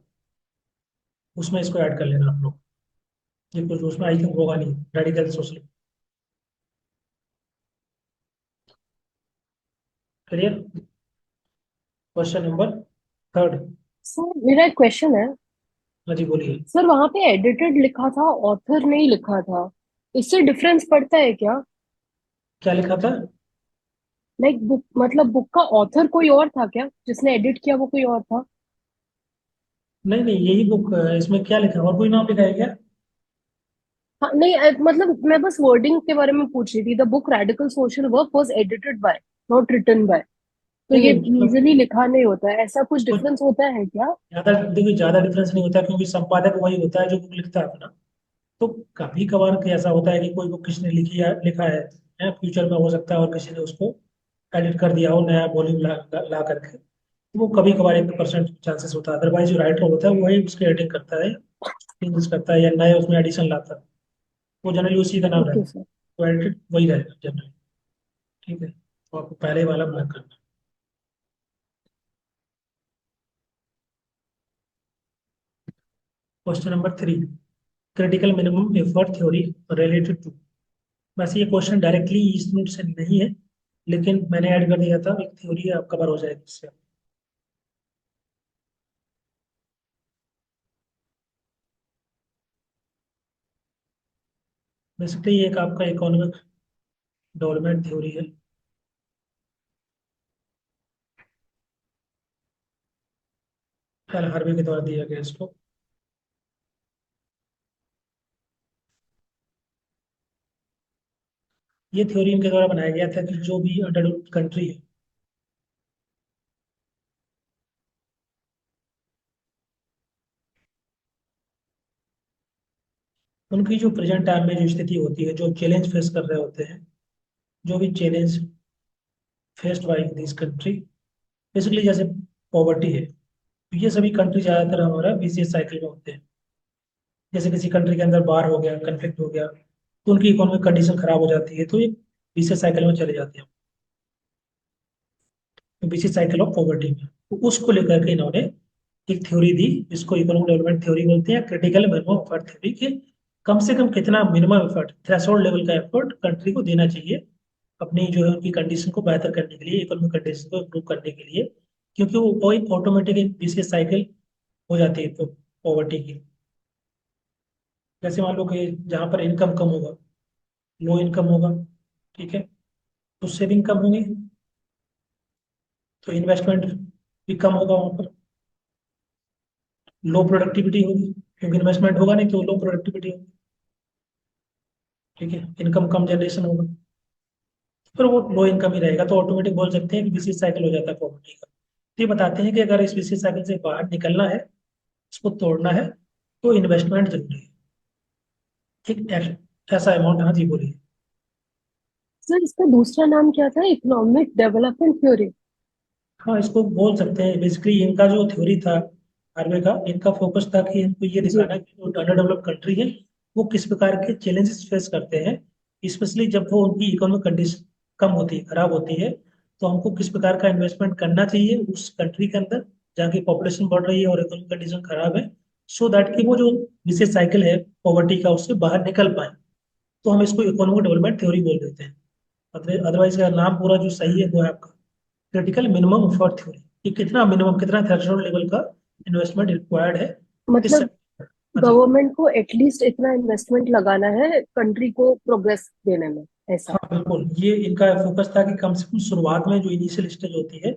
उसमें इसको ऐड कर लेना आप लोग। ये कुछ उसमें आई थिंक होगा नहीं, radical social. Clear. Question number 3। Sir मेरा एक क्वेश्चन है। हाँ जी बोलिए। सर वहां पे एडिटेड लिखा था, ऑथर नहीं लिखा था। इससे डिफरेंस पड़ता है क्या? क्या लिखा था? लाइक बुक, मतलब बुक का ऑथर कोई और था क्या, जिसने एडिट किया वो कोई और था? नहीं नहीं, यही बुक, इसमें क्या लिखा है? और कोई नाम लिखा है क्या? हाँ नहीं, मतलब मैं बस वर्डिंग के बारे में पूछ रही थी। The book radical social work was edited by, not written by. तो नहीं ये नहीं, मतलब यूजुअली लिखा नहीं होता है, ऐसा कुछ कुछ डिफरेंस होता है क्या? ज्यादा, देखिए ज्यादा डिफरेंस नहीं होता, क्योंकि संपादक वही होता है जो बुक लिखता है अपना। तो कभी कभार के ऐसा होता है कि कोई बुक किसी ने लिखा है, फ्यूचर में हो सकता है और किसी ने उसको एडिट कर दिया हो, नया वॉल्यूम ला करके। तो वो कभी कभार 1% चांसेस होता है, अदरवाइज जो राइटर होता है वही उसकी एडिटिंग करता है, चेंजेस करता है या नए उसमें एडिशन लाता है। वो जनरली उसी का नाम ओके रहेगा, सर। तो एडिट वही रहेगा जनरली। ठीक है, तो आपको पहले वाला ब्लैक करना। Question number 3, critical minimum effort theory related to. वैसे ये क्वेश्चन डायरेक्टली इस नोट से नहीं है, लेकिन मैंने ऐड कर दिया था, एक थ्योरी आप कवर हो जाएगी इससे। बेसिकली ये एक आपका इकोनॉमिक डेवलपमेंट थ्योरी है। एल हार्वे के द्वारा दिया गया इसको। ये थ्योरी इनके द्वारा बनाया गया था कि जो भी अंडर डेवलप्ड कंट्री है, उनकी जो प्रेजेंट टाइम में जो स्थिति होती है, जो चैलेंज फेस कर रहे होते हैं, जो भी challenge faced by this country, basically जैसे पॉवर्टी है, तो ये सभी कंट्री ज़्यादातर हमारा बीसीएस साइकिल में होते हैं। जैसे किसी कंट्री के अंदर बार हो गया, कन्फ्लिक्ट हो गया, तो उनकी इकोनॉमिक कंडीशन खराब हो जाती है, तो ये बीसीएस साइकिल में चले जाते हैं, तो बीसीएस साइकिल ऑफ पॉवर्टी में। तो उसको लेकर के इन्होंने एक थ्योरी दी, जिसको इकोनॉमिक डेवलपमेंट थ्योरी बोलते हैं, क्रिटिकल मिनिमम एफर्ट थ्योरी, के कम से कम कितना मिनिमम एफर्ट, थ्रेशोल्ड लेवल का एफर्ट कंट्री को देना चाहिए अपनी जो है उनकी कंडीशन को बेहतर करने के लिए, इकोनॉमिक कंडीशन को इम्प्रूव करने के लिए, क्योंकि वो एक ऑटोमेटिक बीसीएस साइकिल हो जाती है पॉवर्टी की। जैसे मान लो कि जहाँ पर इनकम कम होगा, लो इनकम होगा, ठीक है, तो सेविंग कम होगी, तो इन्वेस्टमेंट भी कम होगा वहाँ पर। लो प्रोडक्टिविटी होगी, क्योंकि इन्वेस्टमेंट होगा नहीं तो लो प्रोडक्टिविटी होगी। ठीक है, इनकम कम जनरेशन होगा, फिर वो लो इनकम ही रहेगा, तो ऑटोमेटिक बोल सकते हैं कि विशेष साइकिल हो जाता है प्रॉपर्टी का। तो ये बताते हैं कि अगर इस विशेष साइकिल से बाहर निकलना है, इसको तोड़ना है, तो इन्वेस्टमेंट जरूरी है। ठीक, ऐसा अमाउंट। हाँ जी बोलिए। सर इसका दूसरा नाम क्या था, इकोनॉमिक डेवलपमेंट थ्योरी? हाँ, इसको बोल सकते हैं, बेसिकली इनका जो थ्योरी था हार्वे का, इनका फोकस था कि इनको ये जी। दिखाना है कि जो अंडर डेवलप्ड कंट्री है वो किस प्रकार के चैलेंजेस फेस करते हैं, स्पेशली जब वो उनकी इकोनॉमिक कंडीशन कम होती है, खराब होती है, तो हमको किस प्रकार का इन्वेस्टमेंट करना चाहिए उस कंट्री के अंदर जहाँ की पॉपुलेशन बढ़ रही है और इकोनॉमिक कंडीशन खराब है, सो दैट कि वो जो विशेष साइकिल है पॉवर्टी का उससे बाहर निकल पाए। तो हम इसको इकोनॉमिक डेवलपमेंट थ्योरी बोल देते हैं। अदरवाइज का नाम पूरा जो सही है वो है आपका क्रिटिकल मिनिमम एफर्ट थ्योरी, कि कितना मिनिमम, कितना थ्रेशोल्ड लेवल का इन्वेस्टमेंट रिक्वायर्ड है इस। मतलब हाँ जी। गवर्नमेंट को एटलीस्ट इतना इन्वेस्टमेंट लगाना है कंट्री को प्रोग्रेस देने में, ऐसा? हाँ बिल्कुल, ये इनका फोकस था कि कम से कम शुरुआत में जो इनिशियल स्टेज होती है,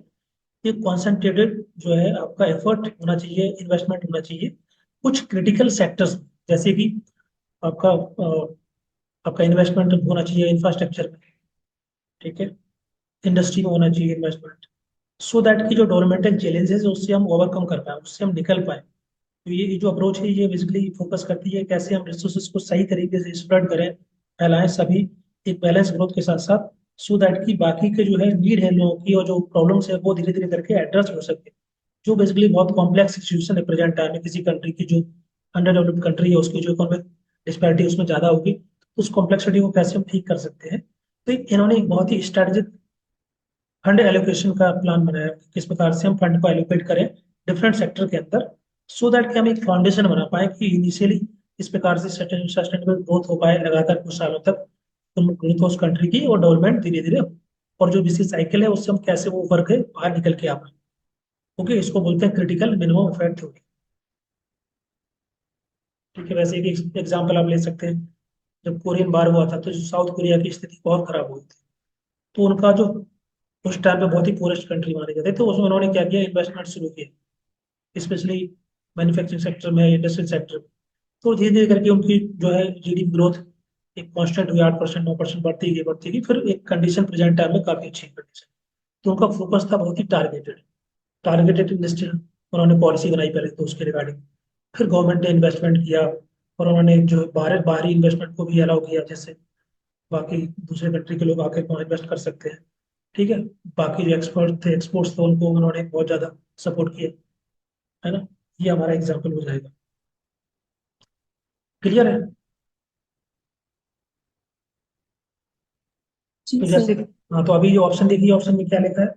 ये कॉन्सेंट्रेटेड जो है आपका एफर्ट होना चाहिए, इन्वेस्टमेंट होना चाहिए कुछ क्रिटिकल सेक्टर्स, जैसे कि आपका आपका इन्वेस्टमेंट होना चाहिए इंफ्रास्ट्रक्चर में, ठीक है, इंडस्ट्री में होना चाहिए इन्वेस्टमेंट, सो दैट की जो डेवलपमेंटल चैलेंजेस है उससे हम ओवरकम कर पाए, उससे हम निकल पाए। तो ये जो अप्रोच है ये बेसिकली फोकस करती है कैसे हम रिसोर्सेज को सही तरीके से स्प्रेड करें, फैलाएं सभी एक बैलेंस ग्रोथ के साथ साथ, सो दैट कि बाकी के जो है नीड है लोगों की और जो प्रॉब्लम्स है वो धीरे धीरे करके एड्रेस हो सके। जो बेसिकली बहुत कॉम्प्लेक्स सिचुएशन है प्रेजेंट टाइम में किसी कंट्री की, जो अंडर डेवलप्ड कंट्री है उसकी जो इकोनॉमिक डिस्पैरिटी उसमें ज़्यादा होगी, तो उस कॉम्प्लेक्सिटी को कैसे हम ठीक कर सकते हैं। तो इन्होंने एक बहुत ही स्ट्रेटेजिक फंड एलोकेशन का प्लान बनाया कि किस प्रकार से हम फंड को एलोकेट करें डिफरेंट सेक्टर के अंदर, सो दैट कि हम एक फाउंडेशन बना पाए कि इनिशियली इस प्रकार से सस्टेनेबल ग्रोथ हो पाए लगातार कुछ सालों तक, ग्रोथ उस कंट्री की और डेवलपमेंट धीरे धीरे हो। और जो बिजनेस साइकिल है उससे हम कैसे वो उभर के बाहर निकल के आ पाए। ओके, इसको बोलते हैं क्रिटिकल मिनिमम इफेक्ट थ्योरी। ठीक है, वैसे एक एग्जाम्पल आप ले सकते हैं, जब कोरियन वार हुआ था तो जो साउथ कोरिया की स्थिति बहुत खराब हुई थी, तो उनका जो उस टाइम पे बहुत ही पोरेस्ट कंट्री माने जाते, तो उसमें उन्होंने क्या किया, इन्वेस्टमेंट शुरू किया, स्पेशली मैन्युफैक्चरिंग सेक्टर में, इंडस्ट्रियल सेक्टर में। तो धीरे धीरे करके उनकी जो है जीडीपी ग्रोथ एक कांस्टेंट हुई, 8% 9% बढ़ती गई, फिर एक कंडीशन प्रेजेंट टाइम में काफी अच्छी कंडीशन। तो उनका फोकस था बहुत ही टारगेटेड, टारगेटेड इंडस्ट्रियल उन्होंने पॉलिसी बनाई पहले तो उसके रिगार्डिंग। फिर गवर्नमेंट ने इन्वेस्टमेंट किया और उन्होंने जो बाहर बाहरी इन्वेस्टमेंट को भी अलाउ किया, जैसे बाकी दूसरे कंट्री के लोग आके वहाँ इन्वेस्ट कर सकते हैं। ठीक है, बाकी जो एक्सपर्ट थे, एक्सपोर्ट्स थे, उनको उन्होंने बहुत ज्यादा सपोर्ट किया, है ना। ये हमारा एग्जाम्पल हो जाएगा। क्लियर है। जी तो सर। जैसे, हाँ, तो अभी जो ऑप्शन देखिए, ऑप्शन में क्या लिखा है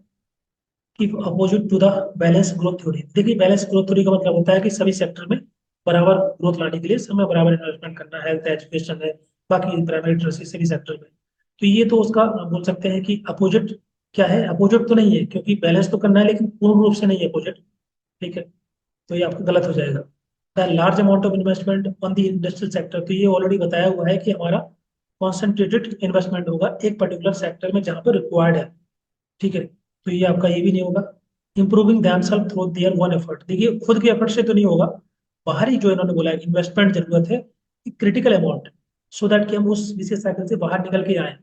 कि opposite to the balance growth theory. देखिए, बैलेंस ग्रोथ थ्योरी का मतलब होता है कि सभी सेक्टर में बराबर ग्रोथ लाने के लिए समय बराबर इन्वेस्टमेंट करना है, हेल्थ, एजुकेशन है, बाकी प्राइवेट इंडस्ट्री सभी सेक्टर में। तो ये तो उसका बोल सकते हैं कि अपोजिट क्या है, अपोजिट तो नहीं है, क्योंकि बैलेंस तो करना है लेकिन पूर्ण रूप से नहीं है अपोजिट। ठीक है, तो ये आपका गलत हो जाएगा। The large amount of investment on the industrial sector, तो ये ऑलरेडी बताया हुआ है कि हमारा कॉन्सेंट्रेटेड इन्वेस्टमेंट होगा एक पर्टिकुलर सेक्टर में जहां पर रिक्वायर्ड है। ठीक है, तो ये आपका ये भी नहीं होगा। Improving themselves through their one effort, देखिए खुद के एफर्ट से तो नहीं होगा, बाहरी जो इन्होंने बोला है इन्वेस्टमेंट जरूरत है क्रिटिकल अमाउंट, सो दैट कि हम उस विशेष साइकिल से बाहर निकल के आए।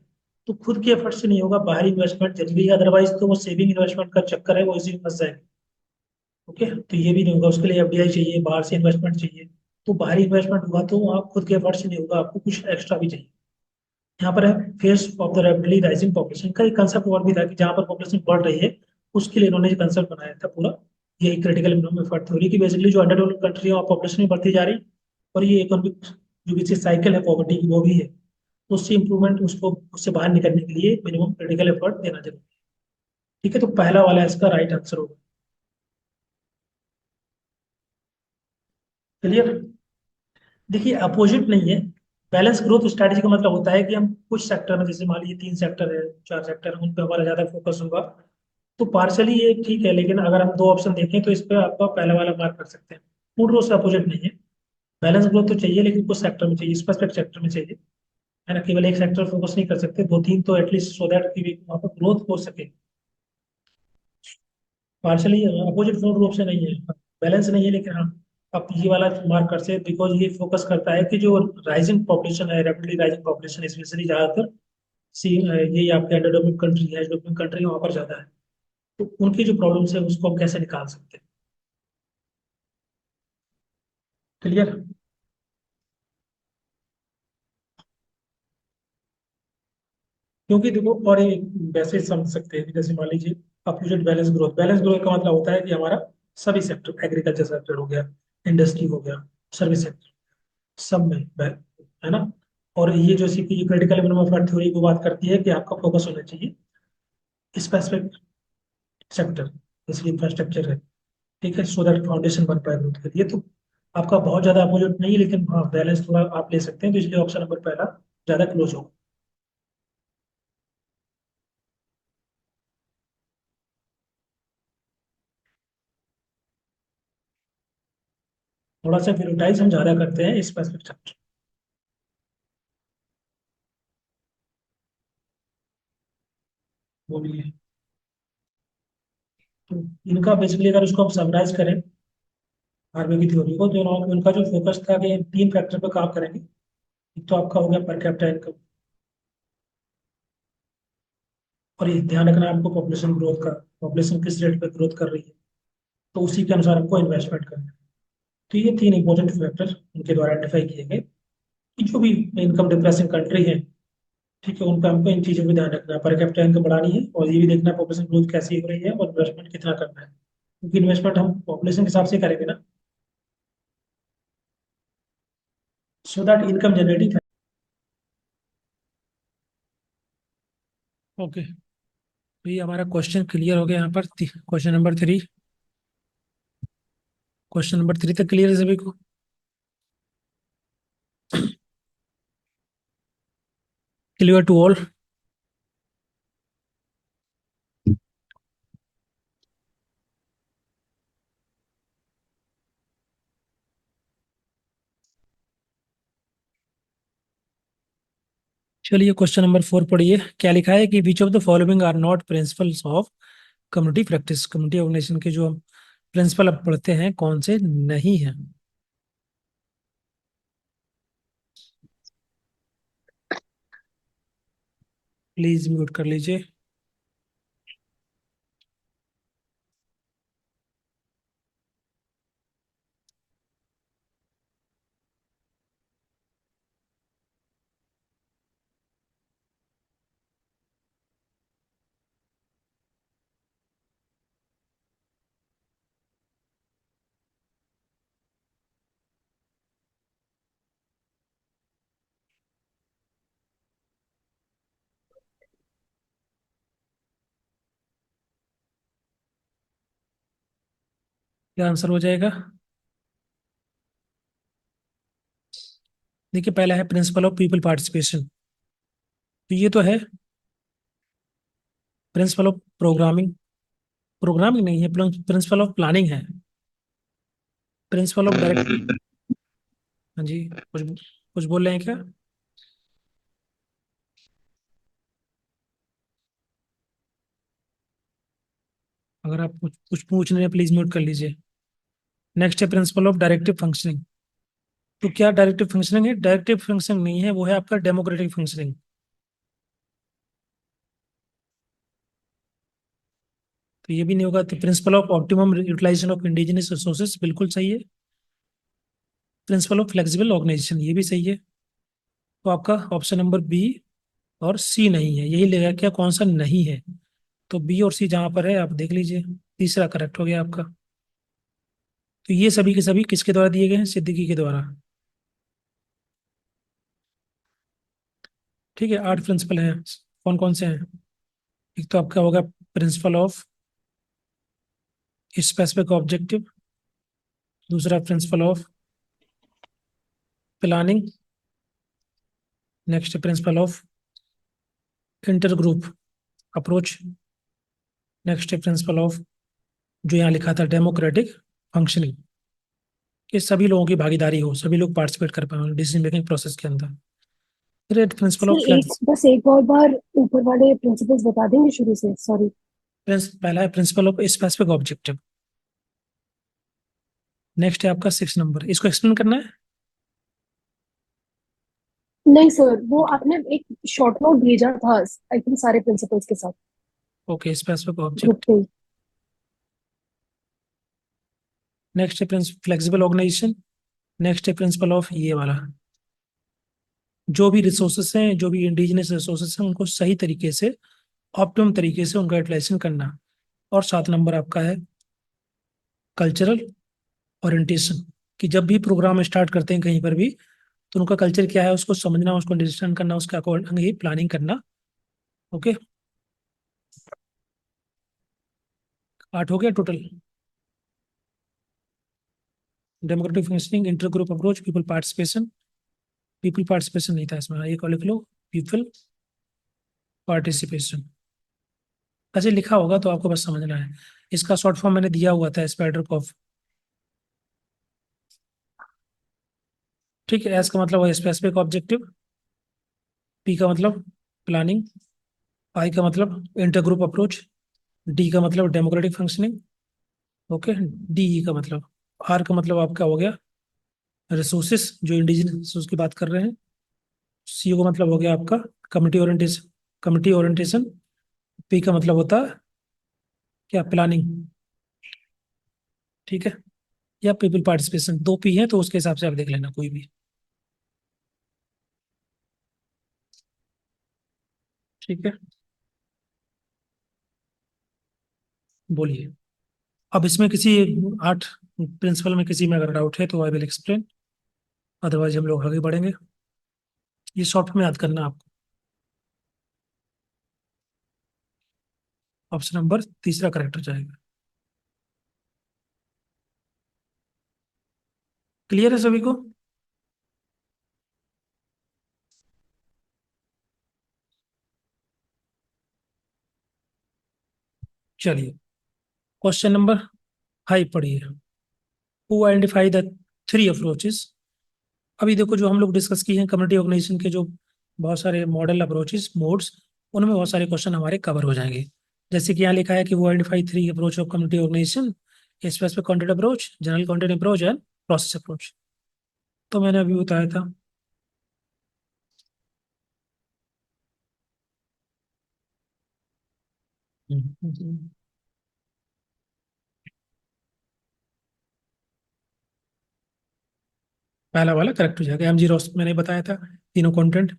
तो खुद के एफर्ट से नहीं होगा, बाहरी इन्वेस्टमेंट जरूरी है, अदरवाइज तो वो सेविंग इन्वेस्टमेंट का चक्कर है, वो इसी में फंस जाएंगे। ओके, तो ये भी नहीं होगा, उसके लिए एफडीआई चाहिए, बाहर से इन्वेस्टमेंट चाहिए। तो बाहरी इन्वेस्टमेंट हुआ तो आप खुद के एफर्ट से नहीं होगा, आपको कुछ एक्स्ट्रा भी चाहिए। यहाँ पर है face of the rapidly rising population का एक कंसेप्ट और भी था कि जहाँ पर पॉपुलेशन बढ़ रही है उसके लिए इन्होंने कंसेप्ट बनाया था पूरा, ये क्रिटिकल मिनिमम एफर्ट थ्योरी की। बेसिकली जो अंडर डेवलप्ड कंट्री है वहाँ पॉपुलेशन भी बढ़ती जा रही है, और ये इकोनॉमिक जो पीछे साइकिल है पॉवर्टी की वो भी है, तो उससे इंप्रूवमेंट, उसको उससे बाहर निकलने के लिए मिनिमम क्रिटिकल एफर्ट देना जरूरी है। ठीक है, तो पहला वाला इसका राइट आंसर होगा। क्लियर। देखिए, अपोजिट नहीं है। बैलेंस ग्रोथ स्ट्रेटेजी का मतलब होता है कि हम कुछ सेक्टर में, जैसे मान लीजिए 3 सेक्टर है, 4 सेक्टर है, उन पे हमारा ज्यादा फोकस होगा, तो पार्शली ये ठीक है, लेकिन अगर हम दो ऑप्शन देखें तो इस पे आपका पहला वाला मार्क कर सकते हैं। पूर्ण रूप से अपोजिट नहीं है। बैलेंस ग्रोथ तो चाहिए लेकिन कुछ सेक्टर में चाहिए, स्पेसिफिक सेक्टर में चाहिए, है ना। केवल एक सेक्टर फोकस नहीं कर सकते, दो तीन तो एटलीस्ट, सो दैट कि वहाँ पर ग्रोथ हो सके। पार्शली अपोजिट पूर्ण रूप से नहीं है, बैलेंस नहीं है, लेकिन हाँ आप ये वाला मार्क कर सकते, बिकॉज ये फोकस करता है कि जो राइजिंग पॉपुलेशन है, रैपिडली राइजिंग पॉपुलेशन, स्पेशली ज्यादातर सी ये आपके अंडर डेवलप्ड कंट्री है, डेवलपिंग कंट्री वहाँ पर ज्यादा है, तो उनकी जो प्रॉब्लम्स है उसको हम कैसे निकाल सकते हैं। क्लियर। क्योंकि देखो, और ये वैसे समझ सकते हैं कि जैसे मान लीजिए opposite balance growth, balance growth का मतलब होता है कि हमारा सभी सेक्टर, एग्रीकल्चर सेक्टर हो गया, इंडस्ट्री हो गया, सर्विस सेक्टर, सब में है ना। और ये जो C P critical minimum effort theory को बात करती है कि आपका फोकस होना चाहिए स्पेसिफिक सेक्टर, इसलिए इंफ्रास्ट्रक्चर है। ठीक है, सो दैट फाउंडेशन बन पाए ग्रोथ के लिए। तो आपका बहुत ज्यादा अपोजिट नहीं है, लेकिन हाँ बैलेंस थोड़ा आप ले सकते हैं, तो इसलिए ऑप्शन नंबर पहला ज्यादा क्लोज होगा। थोड़ा सा प्योरिटाइज हम ज्यादा करते हैं स्पेसिफिक सेक्टर, वो भी है। तो इनका बेसिकली अगर उसको हम समराइज करें, हार्वे की थ्योरी को, तो उनका जो फोकस था कि 3 फैक्टर पर काम करेंगे। एक तो आपका हो गया पर कैपिटा इनकम, और ये ध्यान रखना है आपको पॉपुलेशन ग्रोथ का, पॉपुलेशन किस रेट पे ग्रोथ कर रही है, तो उसी के अनुसार आपको इन्वेस्टमेंट करना है। तो ये 3 इंपॉर्टेंट फैक्टर उनके द्वारा आइडेंटिफाई किए गए कि जो भी इनकम डिप्रेसिंग कंट्री है ठीक है, उन पर हमको इन चीज़ों को ध्यान रखना है। पर कैपिटा इनकम बढ़ानी है और ये भी देखना है पॉपुलेशन ग्रोथ कैसी हो रही है और इन्वेस्टमेंट कितना करना है, क्योंकि इन्वेस्टमेंट हम पॉपुलेशन के हिसाब से करेंगे ना, so that income generating. Okay, तो ये हमारा क्वेश्चन क्लियर हो गया यहाँ पर। क्वेश्चन नंबर 3, क्वेश्चन नंबर 3 तक क्लियर है सभी को? Clear to all? चलिए क्वेश्चन नंबर 4 पढ़िए। क्या लिखा है कि which of the following are not principles of community practice. Community organisation के जो हम प्रिंसिपल अब पढ़ते हैं कौन से नहीं है? प्लीज म्यूट कर लीजिए। क्या आंसर हो जाएगा? देखिए, पहला है प्रिंसिपल ऑफ पीपल पार्टिसिपेशन, तो ये तो है। प्रिंसिपल ऑफ प्रोग्रामिंग, प्रोग्रामिंग नहीं है, प्रिंसिपल ऑफ प्लानिंग है। प्रिंसिपल ऑफ डायरेक्ट, हाँ जी, कुछ कुछ बोल रहे हैं क्या? अगर आप कुछ कुछ पूछ रहे हैं प्लीज म्यूट कर लीजिए। नेक्स्ट है प्रिंसिपल ऑफ डायरेक्टिव फंक्शनिंग। तो क्या डायरेक्टिव फंक्शनिंग है? डायरेक्टिव फंक्शनिंग नहीं है, वो है आपका डेमोक्रेटिक फंक्शनिंग। तो ये भी नहीं होगा। तो principle of optimum utilisation of indigenous resources बिल्कुल सही है। प्रिंसिपल ऑफ फ्लेक्सिबल ऑर्गेनाइजेशन ये भी सही है। तो आपका ऑप्शन नंबर बी और सी नहीं है, यही लेगा क्या कौन सा नहीं है। तो बी और सी जहां पर है आप देख लीजिए, तीसरा करेक्ट हो गया आपका। तो ये सभी के सभी किसके द्वारा दिए गए हैं? सिद्दीकी के द्वारा। ठीक है, 8 प्रिंसिपल हैं। कौन कौन से हैं? एक तो आपका होगा प्रिंसिपल ऑफ स्पेसिफिक ऑब्जेक्टिव, दूसरा principle of planning, next principle of inter group approach, next principle of जो यहाँ लिखा था डेमोक्रेटिक फंक्शनिंग, कि सभी लोगों की भागीदारी हो, सभी लोग पार्टिसिपेट कर पाए डिसीजन मेकिंग प्रोसेस के अंदर। फिर प्रिंसिपल ऑफ सर एक बस एक और बार ऊपर वाले प्रिंसिपल्स बता देंगे शुरू से, सॉरी। पहला है principle of specific objective, next है आपका 6 नंबर। इसको एक्सप्लेन करना है? नहीं सर, वो आपने एक शॉर्ट नोट भेजा था आई थिंक सारे प्रिंसिपल्स के साथ ओके, स्पेसिफिक ग्रुप ऑब्जेक्ट। पे। नेक्स्ट है फ्लेक्सिबल ऑर्गेनाइजेशन, नेक्स्ट है प्रिंसिपल ऑफ ये वाला, जो भी रिसोर्सेस हैं, जो भी इंडिजिनस रिसोर्सेस हैं उनको सही तरीके से, ऑप्टिमम तरीके से उनका यूटिलाइजेशन करना। और 7 नंबर आपका है कल्चरल ओरिएंटेशन, कि जब भी प्रोग्राम स्टार्ट करते हैं कहीं पर भी, तो उनका कल्चर क्या है उसको समझना, उसको अंडरस्टैंड करना, उसके अकॉर्डिंग ही प्लानिंग करना। ओके, 8 हो गया total. Democratic functioning, inter group approach, people participation. People participation नहीं था इसमें, एक और लिख लो, पीपल पार्टिसिपेशन। ऐसे लिखा होगा तो आपको बस समझना है। इसका शॉर्ट फॉर्म मैंने दिया हुआ था, स्पाइडर कॉफ। ठीक है, एस का मतलब है स्पेसिफिक ऑब्जेक्टिव, पी का मतलब प्लानिंग, आई का मतलब इंटर ग्रुप अप्रोच, डी का मतलब democratic functioning, okay, D E का मतलब, आर का मतलब आपका हो गया रिसोर्सेस, जो इंडिजिनस रिसोर्स की बात कर रहे हैं। सी का मतलब हो गया आपका community orientation, community orientation. P का मतलब होता है क्या? प्लानिंग। ठीक है, या पीपल पार्टिसिपेशन, 2 पी है तो उसके हिसाब से आप देख लेना कोई भी। ठीक है, बोलिए। अब इसमें किसी 8 प्रिंसिपल में किसी में अगर डाउट है तो आई विल एक्सप्लेन, अदरवाइज हम लोग आगे बढ़ेंगे। ये शॉर्ट में याद करना आपको। ऑप्शन नंबर तीसरा करेक्ट हो जाएगा। क्लियर है सभी को? चलिए, क्वेश्चन नंबर 5 पढ़िए। Who identify the 3 approaches. अभी देखो, जो हम लोग डिस्कस किए हैं कम्युनिटी ऑर्गेनाइजेशन के जो बहुत सारे मॉडल अप्रोचेस मोड्स, उनमें बहुत सारे क्वेश्चन हमारे कवर हो जाएंगे। जैसे कि यहाँ लिखा है कि वो identify 3 approach of community organisation: specific content approach, general content approach and process approach. तो मैंने अभी बताया था। पहला वाला करेक्ट हो जाएगा। एम जी रॉस मैंने बताया था। तीनों कंटेंट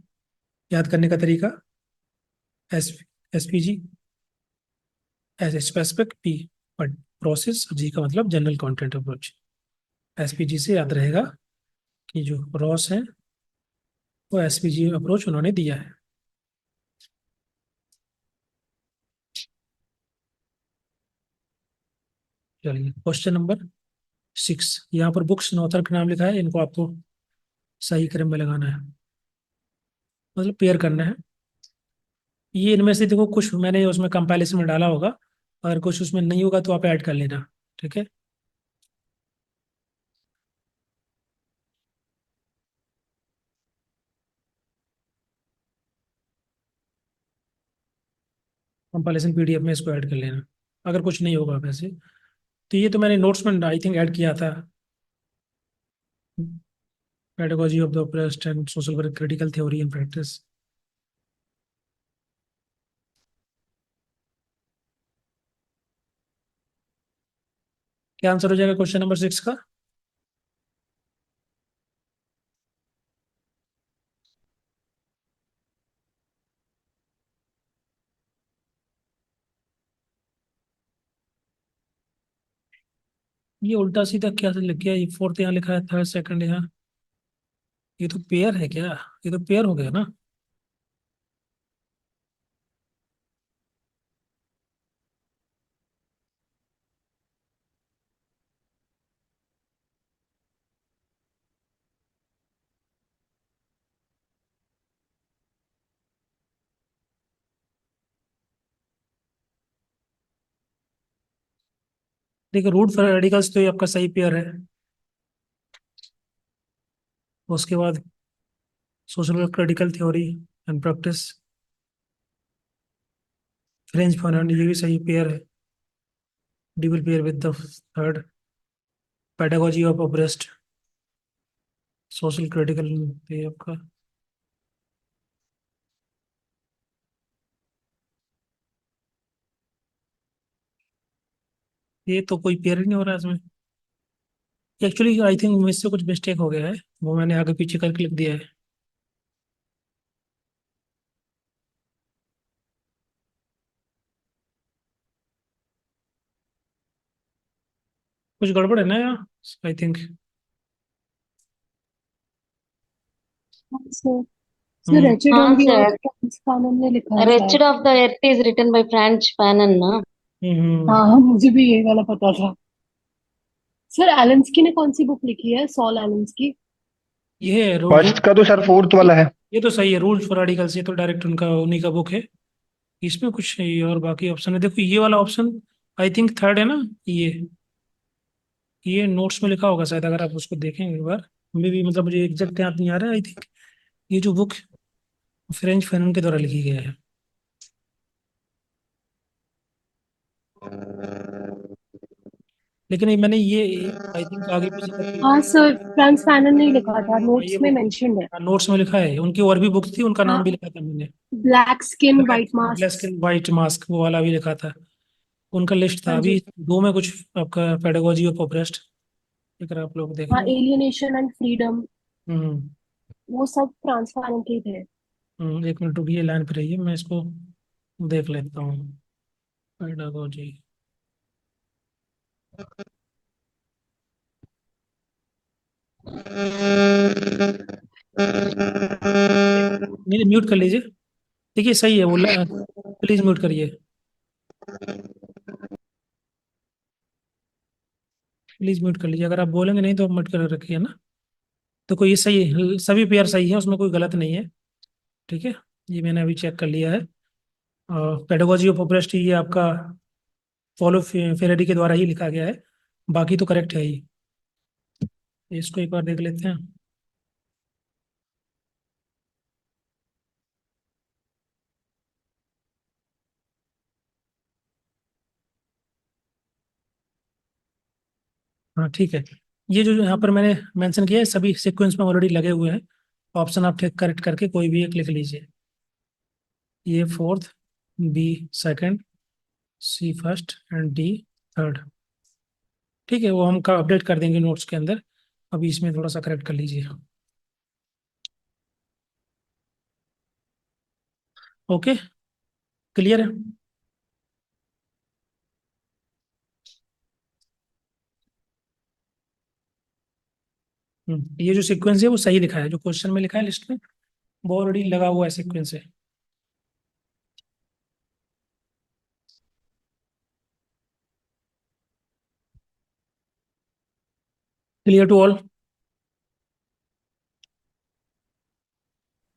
याद करने का तरीका: S S P G, S specific, P but process, G का मतलब general content approach. S P G से याद रहेगा कि जो रॉस है वो एस पी जी अप्रोच उन्होंने दिया है। चलिए, क्वेश्चन नंबर 6। यहाँ पर बुक्स एंड ऑथर का नाम लिखा है, इनको आपको सही क्रम में लगाना है, मतलब पेयर करना है। ये इनमें से देखो, कुछ मैंने उसमें कंपैरिजन में डाला होगा, अगर कुछ उसमें नहीं होगा तो आप ऐड कर लेना। ठीक है, कंपाइलेशन पीडीएफ में इसको ऐड कर लेना, अगर कुछ नहीं होगा वैसे। तो ये तो मैंने नोट्स में आई थिंक ऐड किया था। Pedagogy of the oppressed and social work, critical theory and practice. क्या आंसर हो जाएगा क्वेश्चन नंबर 6 का? ये उल्टा सीधा क्या लिख गया? ये फोर्थ यहाँ लिखा है, थर्ड सेकंड यहाँ। ये तो पेयर है क्या? ये तो पेयर हो गया ना। देखिए, रूट फॉर रेडिकल्स तो ये आपका सही पेयर है। उसके बाद social work, critical theory and practice, French Fernand, ये भी सही पेयर है। Double pair with the third, pedagogy of oppressed, social critical, ये आपका। ये तो कोई पेयर ही नहीं हो रहा है इसमें। एक्चुअली आई थिंक मुझसे कुछ मिस्टेक हो गया है, वो मैंने आगे पीछे करके लिख दिया है। कुछ गड़बड़ है ना यहाँ, I think. Sir sir hmm reached हाँ ऑन दी सर, अर्थ फ्रांस फानन ने लिखा है Wretched शायद। of the Earth is written by French Fanon ना। हम्म। हाँ हाँ, मुझे भी ये वाला पता था। सर एलेंस्की ने कौन सी बुक लिखी है, सॉल एलेंस्की? ये है फर्स्ट का तो सर फोर्थ वाला है। ये तो सही है, रूल्स फॉर रेडिकल्स, ये तो डायरेक्ट उनका उन्हीं का बुक है। इसमें कुछ नहीं, और बाकी ऑप्शन है, देखो ये वाला ऑप्शन आई थिंक थर्ड है ना। ये नोट्स में लिखा होगा शायद, अगर आप उसको देखेंगे एक बार। मे भी, मतलब मुझे एग्जैक्ट याद नहीं आ रहा है। आई थिंक ये जो बुक फ्रेंच फैनन के द्वारा लिखी गई है। लेकिन मैंने ये आई थिंक आगे पीछे करके, हाँ सर, फ्रांस फानन ने ही लिखा था, ये नोट्स में बुक मेंशन्ड है। नोट्स में लिखा है। उनकी और भी बुक थी, उनका नाम हाँ, भी लिखा था मैंने। Black skin black white mask. Black and white mask, वो वाला भी लिखा था। उनका लिस्ट था। हाँ अभी जी। दो में कुछ आपका पेडागोजी ऑफ ऑप्रेस्ड, अगर आप लोग हाँ, देखेंगे। एलियनेशन एंड फ्रीडम, हम्म वो सब फ्रांस फानन के ही थे। एक मिनट रुकिए, लाइन पे रहिए, मैं इसको देख लेता हूँ। पेडागोजी। नहीं, म्यूट कर लीजिए। देखिए सही है बोला, प्लीज म्यूट करिए। प्लीज म्यूट कर लीजिए, अगर आप बोलेंगे नहीं तो म्यूट कर रखिए ना। तो कोई ये सही है, सभी पेयर सही है, उसमें कोई गलत नहीं है। ठीक है, ये मैंने अभी चेक कर लिया है। पेडागोजी ऑफ पॉपुलरिटी ये आपका फॉलो फेरेडी के द्वारा ही लिखा गया है। बाकी तो करेक्ट है ही। इसको एक बार देख लेते हैं। हाँ ठीक है। ये जो यहाँ पर मैंने मेंशन किया है सभी सीक्वेंस में ऑलरेडी लगे हुए हैं। ऑप्शन आप ठीक करेक्ट करके कोई भी एक लिख लीजिए। A fourth, B second, C first and D third. ठीक है, वो हम का अपडेट कर देंगे नोट्स के अंदर। अभी इसमें थोड़ा सा करेक्ट कर लीजिए। ओके, क्लियर है। ये जो सीक्वेंस है वो सही लिखा है, जो क्वेश्चन में लिखा है लिस्ट में, वो ऑलरेडी लगा हुआ है सीक्वेंस है। Clear to all.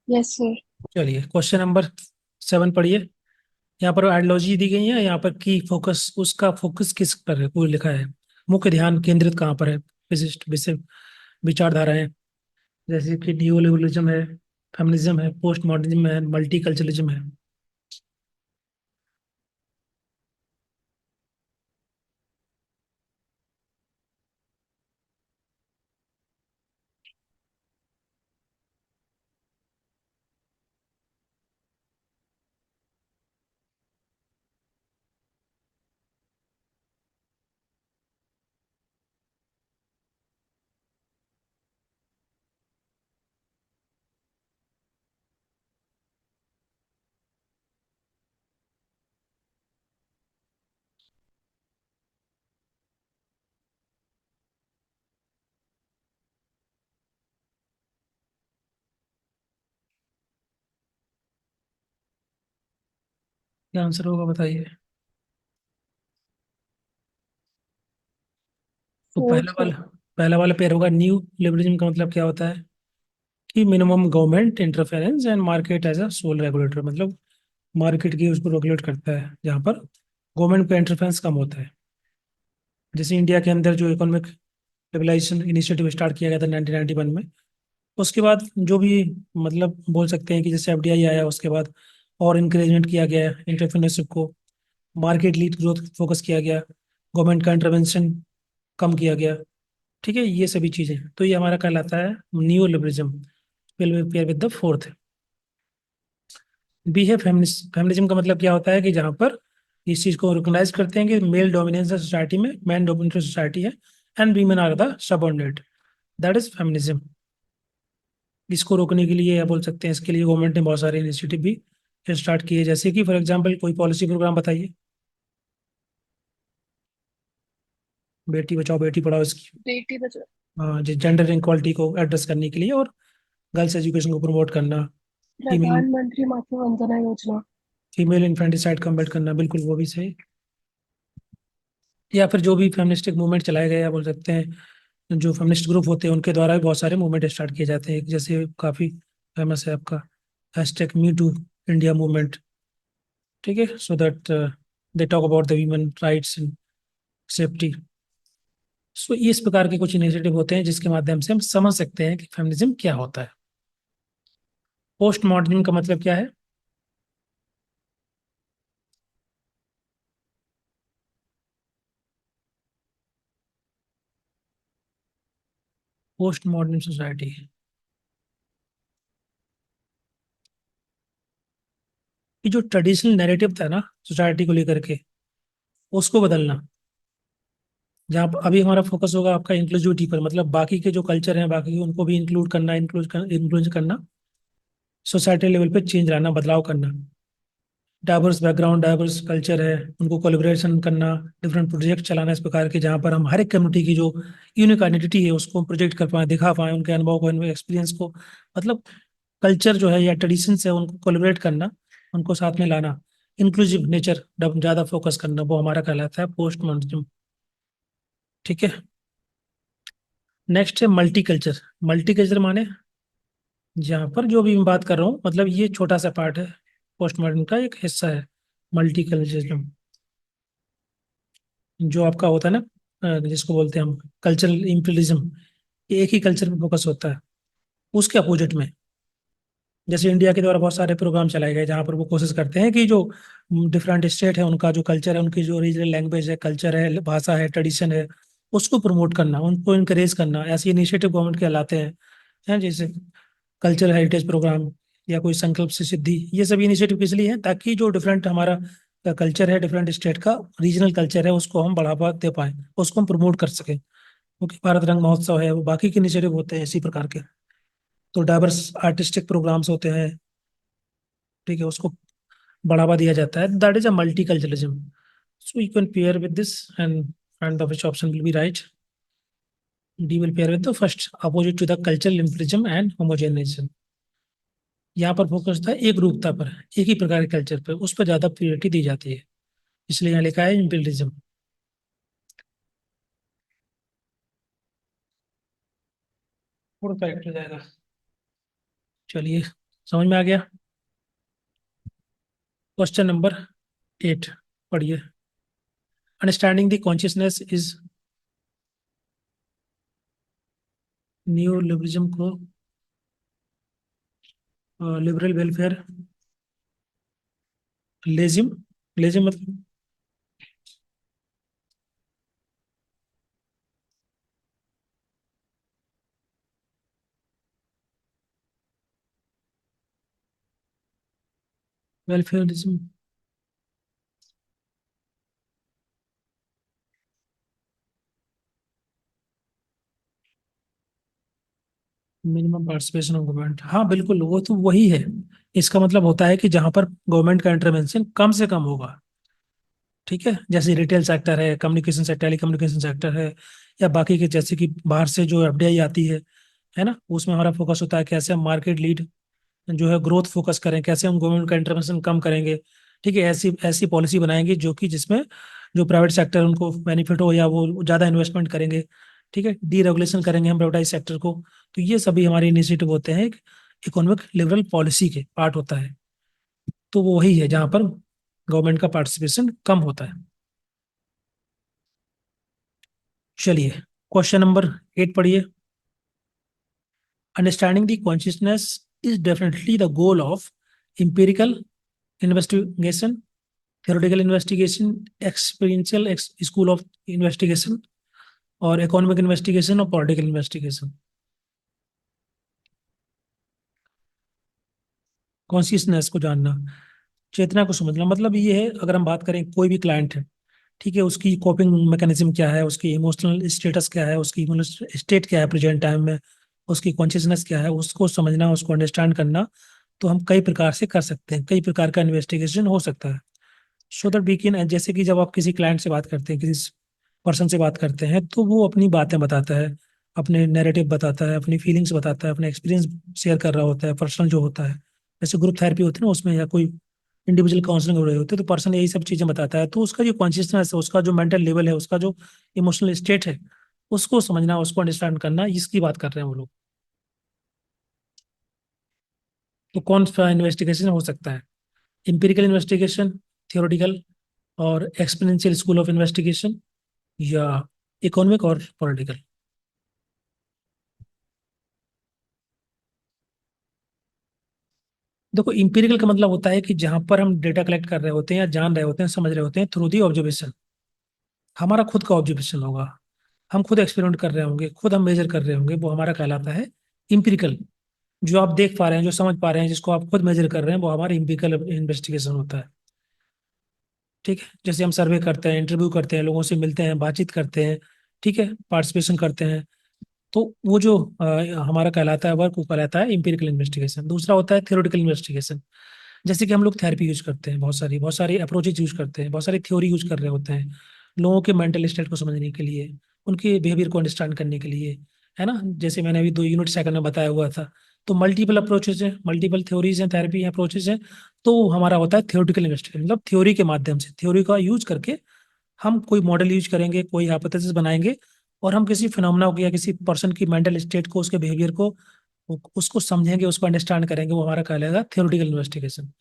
Yes sir. चलिए क्वेश्चन नंबर 7 पढ़िए। यहाँ पर आइडियोलॉजी दी गई है, यहाँ पर की फोकस, उसका फोकस किस पर है वो लिखा है। मुख्य ध्यान केंद्रित कहाँ पर है, विशिष्ट विषय विचारधाराएं, जैसे कि न्यूलिबरलिज्म है, फेमिनिज्म है, पोस्ट मॉडर्निज्म है, मल्टीकल्चरलिज्म है। क्या आंसर होगा बताइए। तो फोर्थ है। पहला वाला पेयर होगा। न्यू लिबरलिज्म का मतलब क्या होता है कि minimum government interference and market as a sole regulator, मतलब मार्केट की उसको रेगुलेट करता है जहाँ पर गवर्नमेंट का इंटरफेरेंस कम होता है। जैसे इंडिया के अंदर जो इकोनॉमिक लिबरलाइजेशन इनिशिएटिव स्टार्ट किया गया था 1991 में, उसके बाद जो भी, मतलब बोल सकते हैं कि जैसे एफडीआई आया उसके बाद और इंकरेजमेंट किया गया एंटरप्रेन्योरशिप को, मार्केट लीड ग्रोथ फोकस किया गया, गवर्नमेंट का इंटरवेंशन कम किया गया। ठीक है, ये सभी चीजें, तो ये हमारा कहलाता है new liberalism. Will pair with the fourth. B है फेमिनिज्म का मतलब क्या होता है कि जहाँ पर इस चीज को रिकॉग्नाइज करते हैं कि मेल डोमिनेंस है सोसाइटी में, मैन डोमिनेटेड सोसाइटी है, and women are the subordinate, that is feminism. इसको रोकने के लिए या बोल सकते हैं इसके लिए गवर्नमेंट ने बहुत सारे इनिशिएटिव भी स्टार्ट किए, जैसे कि फॉर एग्जांपल कोई पॉलिसी प्रोग्राम बताइए। बेटी बचाओ बेटी पढ़ाओ इसकी, बेटी बचाओ। जेंडर इनक्वालिटी को एड्रेस करने के लिए, और गर्ल्स एजुकेशन को प्रमोट करना, फीमेल प्रधानमंत्री मातृ Vandana Yojana. Female infanticide combat करना, बिल्कुल वो भी सही। या फिर जो भी फेमिनिस्टिक मूवमेंट चलाए गए, या बोल सकते हैं जो फेमिनिस्ट ग्रुप होते हैं उनके द्वारा भी बहुत सारे मूवमेंट स्टार्ट किए जाते हैं, जैसे काफ़ी फेमस है आपका hashtag me too India movement. ठीक है, so that they talk about the human rights and safety. So इस प्रकार के कुछ इनिशिएटिव होते हैं जिसके माध्यम से हम समझ सकते हैं कि फेमिनिज्म क्या होता है। पोस्ट मॉडर्निज्म का मतलब क्या है। पोस्ट मॉडर्न सोसाइटी, ये जो ट्रेडिशनल नैरेटिव था ना सोसाइटी को लेकर के, उसको बदलना। जहाँ अभी हमारा फोकस होगा आपका इंक्लूसिविटी पर, मतलब बाकी के जो कल्चर हैं बाकी उनको भी इंक्लूड करना, इंक्लूड करना, सोसाइटी लेवल पे चेंज लाना, बदलाव करना। डाइवर्स बैकग्राउंड, डाइवर्स कल्चर है, उनको कोलिब्रेशन करना, डिफरेंट प्रोजेक्ट चलाना इस प्रकार के, जहाँ पर हम हर एक कम्युनिटी की जो यूनिक आइडेंटिटी है उसको प्रोजेक्ट कर पाए, दिखा पाए, उनके अनुभव को, उनके एक्सपीरियंस को, मतलब कल्चर जो है या ट्रेडिशन है उनको कोलिब्रेट करना, उनको साथ में लाना। इंक्लूसिव नेचर ज़्यादा फोकस करना, वो हमारा कहलाता है पोस्ट मॉडर्निज्म। ठीक है। नेक्स्ट है मल्टी कल्चर। मल्टी कल्चर माने जहाँ पर जो भी मैं बात कर रहा हूँ, मतलब ये छोटा सा पार्ट है, पोस्ट मॉडर्न का एक हिस्सा है मल्टी कल्चरलिज्म। जो आपका होता है ना, जिसको बोलते हैं हम कल्चरल इम्पीरियलिज्म, एक ही कल्चर पे फोकस होता है। उसके अपोजिट में जैसे इंडिया के द्वारा बहुत सारे प्रोग्राम चलाए गए जहाँ पर वो कोशिश करते हैं कि जो डिफरेंट स्टेट है उनका जो कल्चर है, उनकी जो रीजनल लैंग्वेज है, कल्चर है, भाषा है, ट्रेडिशन है, उसको प्रमोट करना, उनको इनकरेज करना, ऐसे इनिशिएटिव गवर्नमेंट के लाते हैं जैसे कल्चरल हेरिटेज प्रोग्राम या कोई संकल्प से सिद्धि। ये सब इनिशिएटिव किस लिए है? ताकि जो डिफरेंट हमारा कल्चर है, डिफरेंट स्टेट का रीजनल कल्चर है, उसको हम बढ़ावा दे पाए, उसको हम प्रमोट कर सकें। क्योंकि भारत रंग महोत्सव है, वो बाकी के इनिशिएटिव होते हैं इसी प्रकार के। तो डाइवर्स आर्टिस्टिक प्रोग्राम्स होते हैं, ठीक है, उसको बढ़ावा दिया जाता है। That is a multiculturalism. So you can pair with this and find the which option will be right. D will pair with the first, opposite to the cultural imperialism and homogenism. यहाँ पर focus था एक रूपता पर, एक ही प्रकार के culture पर, उस पर ज्यादा प्रायोरिटी दी जाती है, इसलिए यहाँ लिखा है इम्पीरियलिज्म। और करेक्ट हो जाएगा। चलिए, समझ में आ गया। क्वेश्चन नंबर 8 पढ़िए। Understanding the consciousness is, new liberalism को लिबरल वेलफेयर, लेजिम, लेजिम मतलब welfarism. Minimum participation of government, हाँ बिल्कुल, वो तो वही है। इसका मतलब होता है कि जहां पर गवर्नमेंट का इंटरवेंशन कम से कम होगा। ठीक है, जैसे रिटेल सेक्टर है, कम्युनिकेशन से टेली कम्युनिकेशन सेक्टर है, या बाकी के जैसे कि बाहर से जो एफडीआई आती है ना, उसमें हमारा फोकस होता है कैसे हम मार्केट लीड जो है ग्रोथ फोकस करें, कैसे हम गवर्नमेंट का इंटरवेंशन कम करेंगे। ठीक है, ऐसी ऐसी पॉलिसी बनाएंगे जो कि जिसमें जो प्राइवेट सेक्टर उनको बेनिफिट हो या वो ज़्यादा इन्वेस्टमेंट करेंगे। ठीक है, डी रेगुलेशन करेंगे हम प्राइवेटाइज सेक्टर को। तो ये सभी हमारे इनिशिएटिव होते हैं, इकोनॉमिक लिबरल पॉलिसी के पार्ट होता है। तो वो वही है जहाँ पर गवर्नमेंट का पार्टिसिपेशन कम होता है। चलिए, क्वेश्चन नंबर 8 पढ़िए। Understanding the consciousness is definitely the goal of empirical investigation, theoretical investigation, experiential school of investigation, और economic investigation और political investigation। कॉन्शियसनेस को जानना, चेतना को समझना, मतलब ये है अगर हम बात करें कोई भी क्लाइंट है, ठीक है, उसकी कोपिंग मैकेनिज्म क्या है, उसकी इमोशनल स्टेटस क्या है, उसकी इमोशनल स्टेट क्या है प्रेजेंट टाइम में, उसकी कॉन्शियसनेस क्या है, उसको समझना, उसको अंडरस्टैंड करना। तो हम कई प्रकार से कर सकते हैं, कई प्रकार का इन्वेस्टिगेशन हो सकता है। सो दैट वी कैन, जैसे कि जब आप किसी क्लाइंट से बात करते हैं, किसी पर्सन से बात करते हैं, तो वो अपनी बातें बताता है, अपने नैरेटिव बताता है, अपनी फीलिंग्स बताता है, अपने एक्सपीरियंस शेयर कर रहा होता है, पर्सनल जो होता है। जैसे ग्रुप थेरेपी होती है ना, उसमें या कोई इंडिविजुअल काउंसलिंग हो रही होती है, तो पर्सन यही सब चीजें बताता है। तो उसका जो कॉन्शियसनेस है, उसका जो मेंटल लेवल है, उसका जो इमोशनल स्टेट है, उसको समझना, उसको अंडरस्टैंड करना, इसकी बात कर रहे हैं वो लोग। तो कौन सा इन्वेस्टिगेशन हो सकता है? इंपिरिकल इन्वेस्टिगेशन, थियोरेटिकल और एक्सपोनेंशियल स्कूल ऑफ इन्वेस्टिगेशन, या इकोनॉमिक और पॉलिटिकल। देखो, इंपिरिकल का मतलब होता है कि जहां पर हम डेटा कलेक्ट कर रहे होते हैं या जान रहे होते हैं, समझ रहे होते हैं थ्रू दी ऑब्जर्वेशन। हमारा खुद का ऑब्जर्वेशन होगा, हम खुद एक्सपेरिमेंट कर रहे होंगे, खुद हम मेजर कर रहे होंगे, वो हमारा कहलाता है इंपिरिकल। जो आप देख पा रहे हैं, जो समझ पा रहे हैं, जिसको आप खुद मेजर कर रहे हैं, वो हमारा इंपिरिकल इन्वेस्टिगेशन होता है। ठीक है, जैसे हम सर्वे करते हैं, इंटरव्यू करते हैं, लोगों से मिलते हैं, बातचीत करते हैं, ठीक है, पार्टिसिपेशन करते हैं, तो वो जो हमारा कहलाता है वर्क, वो कहलाता है इंपिरिकल इन्वेस्टिगेशन। दूसरा होता है थ्योरेटिकल इन्वेस्टिगेशन। जैसे कि हम लोग थेरेपी यूज करते हैं, बहुत सारी अप्रोचेज यूज करते हैं, बहुत सारी थ्योरी यूज कर रहे होते हैं लोगों के मेंटल स्टेट को समझने के लिए, उनके बिहेवियर को अंडरस्टैंड करने के लिए, है ना। जैसे मैंने अभी 2 यूनिट सेकंड में बताया हुआ था। तो मल्टीपल अप्रोचेज हैं, मल्टीपल थ्योरीज हैं, थेरेपी अप्रोचेज हैं। तो हमारा होता है थ्योरेटिकल इन्वेस्टिगेशन, मतलब थ्योरी के माध्यम से, थ्योरी का यूज करके हम कोई मॉडल यूज करेंगे, कोई हाइपोथेसिस बनाएंगे, और हम किसी फिनोमेना को या किसी पर्सन की मेंटल स्टेट को, उसके बिहेवियर को, उसको समझेंगे, उसको अंडरस्टैंड करेंगे। वो हमारा कहलाएगा थ्योरेटिकल इन्वेस्टिगेशन।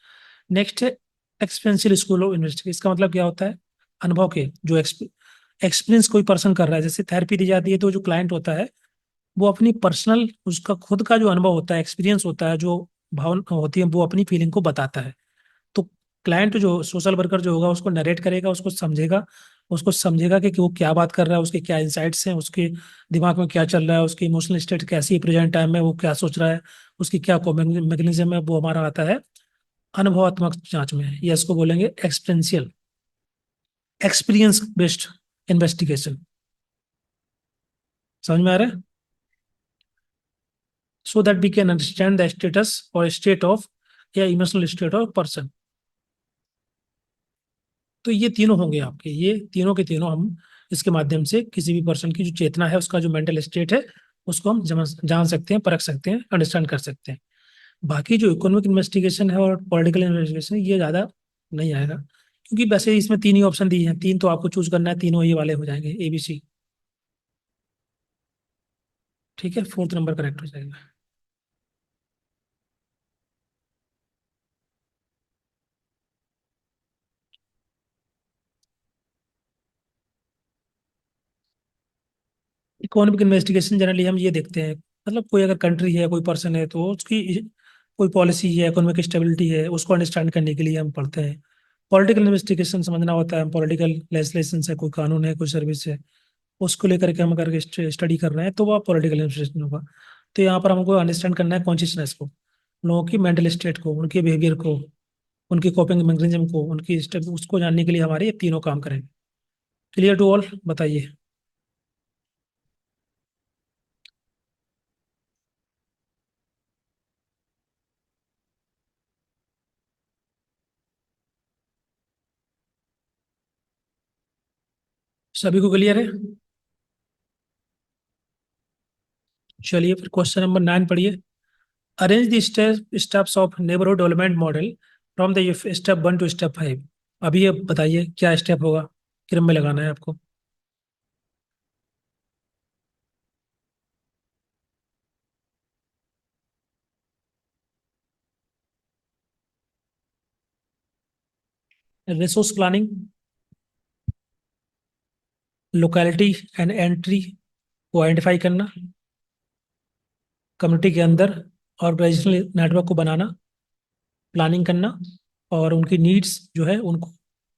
नेक्स्ट है एक्सपेरिंशियल स्कूल ऑफ इन्वेस्टिगेशन। इसका मतलब क्या होता है? अनुभव के जो एक्सपीरियंस कोई पर्सन कर रहा है। जैसे थेरेपी दी जाती है तो जो क्लाइंट होता है वो अपनी पर्सनल, उसका खुद का जो अनुभव होता है, एक्सपीरियंस होता है, जो भावना होती है, वो अपनी फीलिंग को बताता है। तो क्लाइंट जो सोशल वर्कर जो होगा उसको नरेट करेगा, उसको समझेगा कि वो क्या बात कर रहा है, उसके क्या इंसाइट्स हैं, उसके दिमाग में क्या चल रहा है, उसकी इमोशनल स्टेट कैसी है प्रेजेंट टाइम में, वो क्या सोच रहा है, उसकी क्या मैकेनिज्म है। वो हमारा आता है अनुभवात्मक जांच में, या इसको बोलेंगे एक्सपेरिंशियल, एक्सपीरियंस बेस्ड इन्वेस्टिगेशन। समझ में आ रहा है? So that we can understand the status और स्टेट ऑफ या इमोशनल स्टेट ऑफ पर्सन। तो ये तीनों होंगे आपके, ये तीनों के तीनों हम इसके माध्यम से किसी भी पर्सन की जो चेतना है, उसका जो मेंटल स्टेट है, उसको हम जान सकते हैं, परख सकते हैं, अंडरस्टैंड कर सकते हैं। बाकी जो इकोनॉमिक इन्वेस्टिगेशन है और पॉलिटिकल इन्वेस्टिगेशन, ये ज़्यादा नहीं आएगा, क्योंकि वैसे इसमें 3 ही ऑप्शन दिए हैं, 3 तो आपको चूज करना है, तीनों ये वाले हो जाएंगे, ABC। ठीक है, 4th नंबर करेक्ट हो जाएगा। इकोनॉमिक इन्वेस्टिगेशन जनरली हम ये देखते हैं, मतलब कोई अगर कंट्री है, कोई पर्सन है, तो उसकी कोई पॉलिसी है, इकोनॉमिक स्टेबिलिटी है, उसको अंडरस्टैंड करने के लिए हम पढ़ते हैं। पॉलिटिकल इन्वेस्टिगेशन समझना होता है, पॉलिटिकल लेजिस्लेशन है, कोई कानून है, कोई सर्विस है, उसको लेकर के हम अगर स्टडी कर रहे हैं तो वह पॉलिटिकल इन्वेस्टिगेशन होगा। तो यहाँ पर हमको अंडरस्टैंड करना है कॉन्शियसनेस को, लोगों की मेंटल स्टेट को, उनके बिहेवियर को, उनकी कोपिंग मैकेनिज्म को, उनकी स्टेप, उसको जानने के लिए हमारे ये तीनों काम करेंगे। Clear to all? बताइए। सभी को क्लियर है? चलिए फिर क्वेश्चन नंबर 9 पढ़िए। Arrange the steps of neighbourhood development model from the step 1 to step 5। अभी ये बताइए क्या स्टेप होगा, क्रम में लगाना है आपको। Resource planning, locality and entry को आइडेंटिफाई करना, कम्युनिटी के अंदर ऑर्गेनाइजेशनल नेटवर्क को बनाना, प्लानिंग करना, और उनकी नीड्स जो है उनको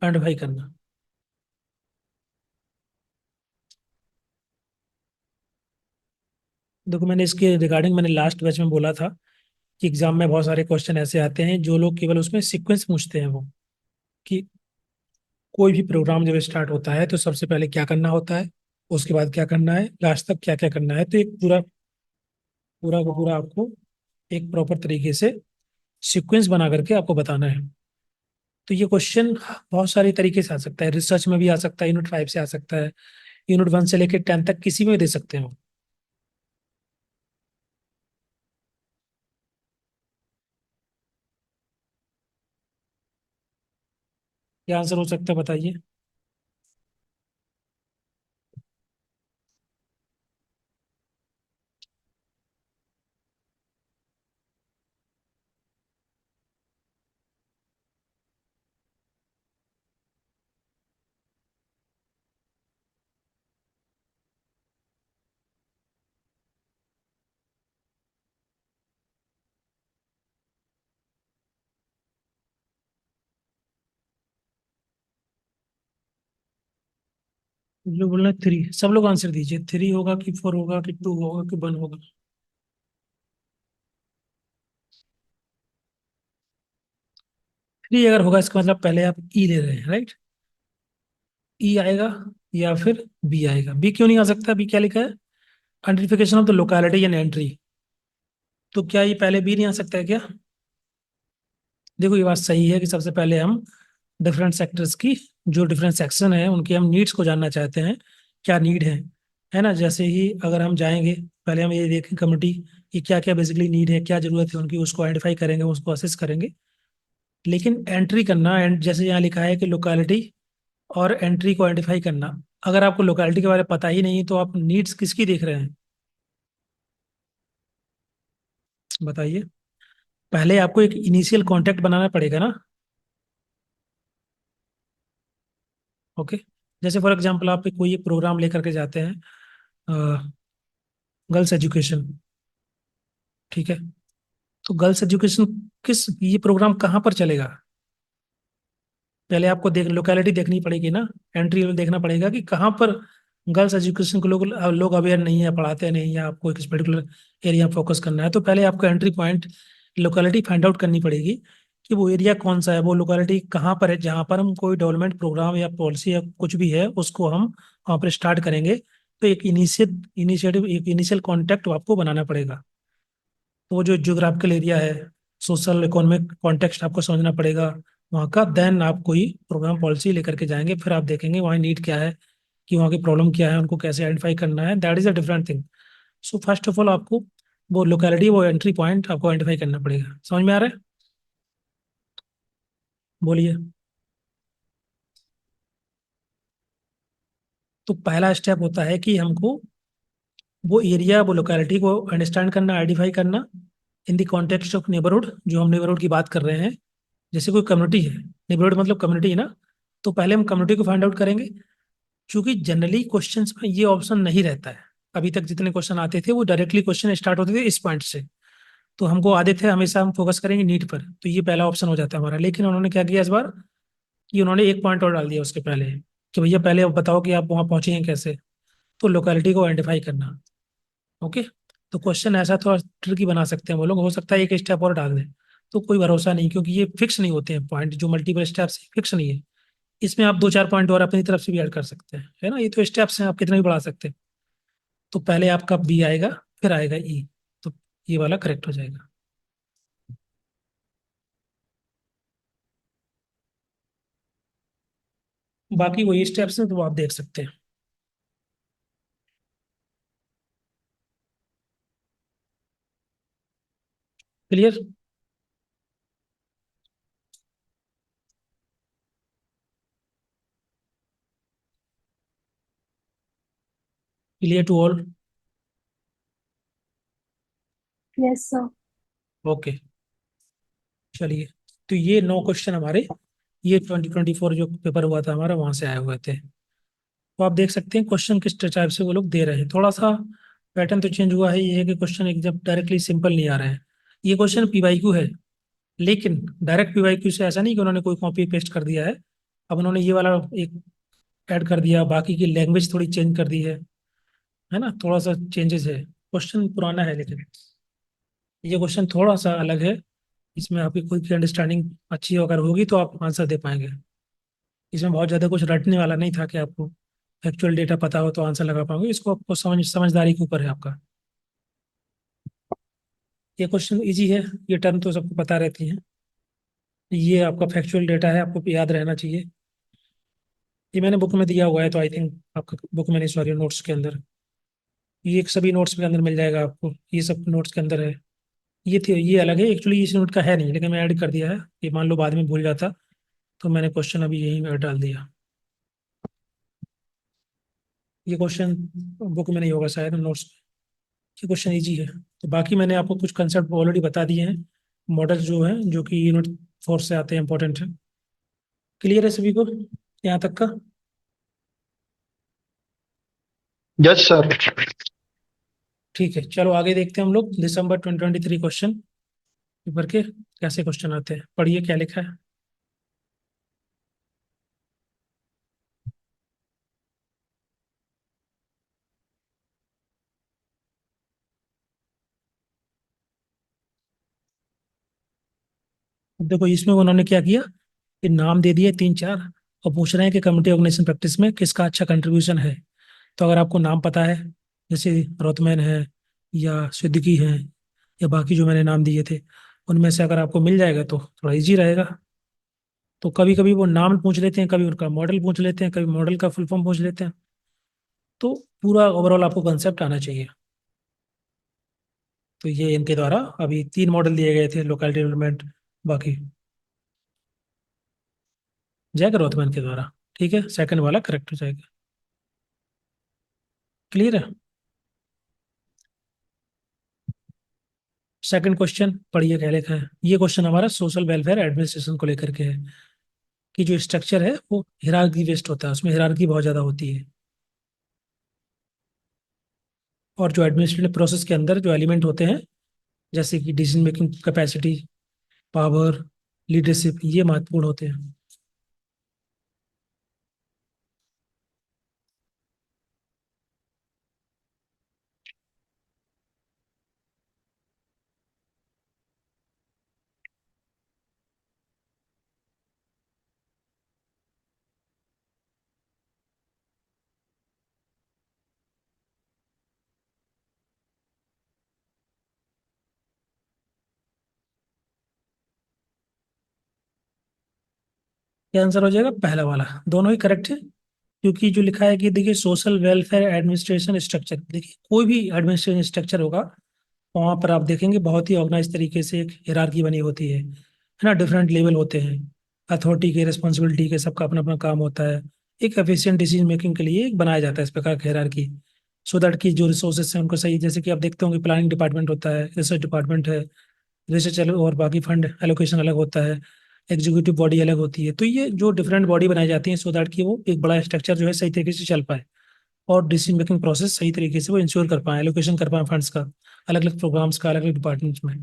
आइडेंटिफाई करना। देखो, मैंने इसके रिगार्डिंग मैंने लास्ट बैच में बोला था कि एग्जाम में बहुत सारे क्वेश्चन ऐसे आते हैं जो लोग केवल उसमें सीक्वेंस पूछते हैं, वो कि कोई भी प्रोग्राम जब स्टार्ट होता है तो सबसे पहले क्या करना होता है, उसके बाद क्या करना है, लास्ट तक क्या क्या करना है। तो एक पूरा पूरा का पूरा आपको एक प्रॉपर तरीके से सीक्वेंस बना करके आपको बताना है। तो ये क्वेश्चन बहुत सारे तरीके से आ सकता है, रिसर्च में भी आ सकता है, यूनिट 5 से आ सकता है, यूनिट 1 से लेकर 10 तक किसी में भी दे सकते हो। क्या आंसर हो सकता है बताइए। जो बोलना 3, सब लोग आंसर दीजिए। 3 होगा कि 4 होगा कि 2 होगा कि 1 होगा? 3 अगर होगा इसका मतलब पहले आप ई ले रहे हैं, राइट? ई आएगा या फिर बी आएगा? बी क्यों नहीं आ सकता? बी क्या लिखा है? Identification of the locality and entry, तो क्या ये पहले भी नहीं आ सकता है क्या? देखो ये बात सही है कि सबसे पहले हम डिफरेंट सेक्टर्स की, जो डिफरेंट सेक्शन है उनकी हम नीड्स को जानना चाहते हैं, क्या नीड है ना। जैसे ही अगर हम जाएंगे, पहले हम ये देखें कम्युनिटी की क्या क्या बेसिकली नीड है, क्या जरूरत है उनकी, उसको आइडेंटिफाई करेंगे, उसको असेस करेंगे। लेकिन एंट्री करना, एंड जैसे यहाँ लिखा है कि लोकेलिटी और एंट्री को आइडेंटिफाई करना, अगर आपको लोकेलिटी के बारे में पता ही नहीं तो आप नीड्स किसकी देख रहे हैं बताइए। पहले आपको एक इनिशियल कांटेक्ट बनाना पड़ेगा ना। ओके, जैसे फॉर एग्जांपल आप कोई एक प्रोग्राम लेकर के जाते हैं, गर्ल्स एजुकेशन, ठीक है, तो गर्ल्स एजुकेशन किस, ये प्रोग्राम कहाँ पर चलेगा? पहले आपको देख लोकेलिटी देखनी पड़ेगी ना, एंट्री लेवल देखना पड़ेगा कि कहाँ पर गर्ल्स एजुकेशन को लोग लोग अवेयर नहीं है, पढ़ाते नहीं, या आपको एक पर्टिकुलर एरिया फोकस करना है, तो पहले आपको entry point locality find out करनी पड़ेगी कि वो एरिया कौन सा है, वो लोकेलिटी कहाँ पर है, जहाँ पर हम कोई डेवलपमेंट प्रोग्राम या पॉलिसी या कुछ भी है उसको हम वहाँ पर स्टार्ट करेंगे। तो एक इनिशिएटिव, एक इनिशियल कॉन्टेक्ट आपको बनाना पड़ेगा। तो वो जो ज्योग्राफिकल एरिया है, सोशल इकोनॉमिक कॉन्टेक्स्ट आपको समझना पड़ेगा वहाँ का, देन आप कोई प्रोग्राम पॉलिसी लेकर के जाएंगे, फिर आप देखेंगे वहाँ नीड क्या है, कि वहाँ की प्रॉब्लम क्या है, उनको कैसे आइडेंटिफाई करना है, that is a different thing. So first of all आपको वो लोकेलिटी, वो एंट्री पॉइंट आपको आइडेंटिफाई करना पड़ेगा। समझ में आ रहा है? बोलिए। तो पहला स्टेप होता है कि हमको वो एरिया, वो लोकेलिटी को अंडरस्टैंड करना, आइडेंटिफाई करना in the context of neighbourhood, जो हम नेबरहुड की बात कर रहे हैं। जैसे कोई कम्युनिटी है, नेबरहुड मतलब कम्युनिटी है ना, तो पहले हम कम्युनिटी को फाइंड आउट करेंगे। क्योंकि जनरली क्वेश्चंस में ये ऑप्शन नहीं रहता है, अभी तक जितने क्वेश्चन आते थे वो डायरेक्टली क्वेश्चन स्टार्ट होते थे इस पॉइंट से, तो हमको आदत है हमेशा हम फोकस करेंगे नीड पर, तो ये पहला ऑप्शन हो जाता है हमारा। लेकिन उन्होंने क्या किया इस बार कि उन्होंने एक पॉइंट और डाल दिया उसके पहले, कि भैया पहले आप बताओ कि आप वहाँ पहुंचे हैं कैसे, तो लोकेलिटी को आइडेंटिफाई करना। ओके, तो क्वेश्चन ऐसा थोड़ा ट्रिकी बना सकते हैं वो लोग, हो सकता है एक स्टेप और डाल दें, तो कोई भरोसा नहीं, क्योंकि ये फिक्स नहीं होते हैं पॉइंट, जो मल्टीपल स्टेप्स फिक्स नहीं है। इसमें आप दो चार पॉइंट और अपनी तरफ से भी ऐड कर सकते हैं, है ना, ये तो स्टेप्स हैं, आप कितना भी बढ़ा सकते हैं। तो पहले आपका बी आएगा, फिर आएगा ई, तो ये वाला करेक्ट हो जाएगा। बाकी वही स्टेप्स हैं, तो वो आप देख सकते हैं। Clear? Clear to all? Yes sir. Okay, चलिए। तो ये 9 क्वेश्चन हमारे, ये 2024 जो पेपर हुआ था हमारा, वहां से आए हुए थे। तो आप देख सकते हैं क्वेश्चन किस टाइप से वो लोग दे रहे हैं। थोड़ा सा पैटर्न तो चेंज हुआ है, ये है कि क्वेश्चन एकदम डायरेक्टली सिंपल नहीं आ रहे हैं। ये क्वेश्चन पीवाईक्यू है, लेकिन डायरेक्ट पीवाईक्यू से ऐसा नहीं कि उन्होंने कोई कॉपी पेस्ट कर दिया है। अब उन्होंने ये वाला एक ऐड कर दिया, बाकी की लैंग्वेज थोड़ी चेंज कर दी है ना, थोड़ा सा चेंजेस है। क्वेश्चन पुराना है, लेकिन ये क्वेश्चन थोड़ा सा अलग है। इसमें आपकी खुद की अंडरस्टैंडिंग अच्छी अगर होगी तो आप आंसर दे पाएंगे। इसमें बहुत ज़्यादा कुछ रटने वाला नहीं था कि आपको एक्चुअल डेटा पता हो तो आंसर लगा पाओगे, इसको आपको समझदारी के ऊपर है आपका। ये क्वेश्चन इजी है, ये टर्म तो सबको पता रहती है। ये आपका फैक्चुअल डेटा है, आपको याद रहना चाहिए। ये मैंने बुक में दिया हुआ है, तो आई थिंक आपका बुक में नहीं, सॉरी नोट्स के अंदर, ये एक सभी नोट्स के अंदर मिल जाएगा आपको, ये सब नोट्स के अंदर है। ये थी, ये अलग है एक्चुअली, इस नोट का है नहीं, लेकिन मैं ऐड कर दिया है कि मान लो बाद में भूल जाता, तो मैंने क्वेश्चन अभी यहीं में डाल दिया। ये क्वेश्चन बुक में नहीं होगा शायद, नोट्स में। ये क्वेश्चन इजी है। तो बाकी मैंने आपको कुछ कंसेप्ट ऑलरेडी बता दिए हैं, मॉडल जो है, जो कि यूनिट 4 से आते हैं, इंपॉर्टेंट है। क्लियर है सभी को यहाँ तक का? Yes sir. ठीक है, चलो आगे देखते हैं हम लोग दिसंबर 2023 क्वेश्चन पेपर के कैसे क्वेश्चन आते हैं। पढ़िए क्या लिखा है। अब देखो इसमें उन्होंने क्या किया कि नाम दे दिए तीन चार, और पूछ रहे हैं कि कम्युनिटी ऑर्गेनाइजेशन प्रैक्टिस में किसका अच्छा कंट्रीब्यूशन है। तो अगर आपको नाम पता है जैसे रोथमैन है या सिद्दीकी है या बाकी जो मैंने नाम दिए थे, उनमें से अगर आपको मिल जाएगा तो थोड़ा इजी रहेगा। तो कभी कभी वो नाम पूछ लेते हैं, कभी उनका मॉडल पूछ लेते हैं, कभी मॉडल का फुल फॉर्म पूछ लेते हैं। तो पूरा ओवरऑल आपको कंसेप्ट आना चाहिए। तो ये इनके द्वारा अभी 3 मॉडल दिए गए थे, लोकलिटी डेवलपमेंट, बाकी जैक रोथमैन के द्वारा। ठीक है, सेकंड वाला करेक्ट हो जाएगा। क्लियर है? सेकंड क्वेश्चन पढ़िए क्या लिखा है। ये क्वेश्चन हमारा सोशल वेलफेयर एडमिनिस्ट्रेशन को लेकर के है, कि जो स्ट्रक्चर है वो हिरार्की बेस्ड होता है, उसमें हिरार्की बहुत ज़्यादा होती है। और जो एडमिनिस्ट्रेटिव प्रोसेस के अंदर जो एलिमेंट होते हैं, जैसे कि decision making capacity, power, leadership, ये महत्वपूर्ण होते हैं। क्या आंसर हो जाएगा? पहला वाला। दोनों ही करेक्ट है, क्योंकि जो लिखा है कि देखिए सोशल वेलफेयर एडमिनिस्ट्रेशन स्ट्रक्चर, देखिए कोई भी एडमिनिस्ट्रेशन स्ट्रक्चर होगा, वहां पर आप देखेंगे बहुत ही ऑर्गेनाइज तरीके से एक हिरार्की बनी होती है ना। डिफरेंट लेवल होते हैं अथॉरिटी के, रिस्पॉन्सिबिलिटी के, सबका अपना अपना काम होता है। एक एफिशिएंट डिसीजन मेकिंग के लिए एक बनाया जाता है इस प्रकार का हिरार्की, सो दैट की जो रिसोर्सेस हैं उनको सही, जैसे कि आप देखते होंगे प्लानिंग डिपार्टमेंट होता है, रिसर्च डिपार्टमेंट है, रिसर्च अलग और बाकी फंड एलोकेशन अलग होता है, एग्जीक्यूटिव बॉडी अलग होती है। तो ये जो डिफरेंट बॉडी बनाई जाती है, सो दैट कि वो एक बड़ा स्ट्रक्चर जो है सही तरीके से चल पाए और डिसीजन मेकिंग प्रोसेस सही तरीके से वो इंश्योर कर पाए, एलोकेशन कर पाए फंड्स का, अलग अलग प्रोग्राम्स का, अलग अलग डिपार्टमेंट्स में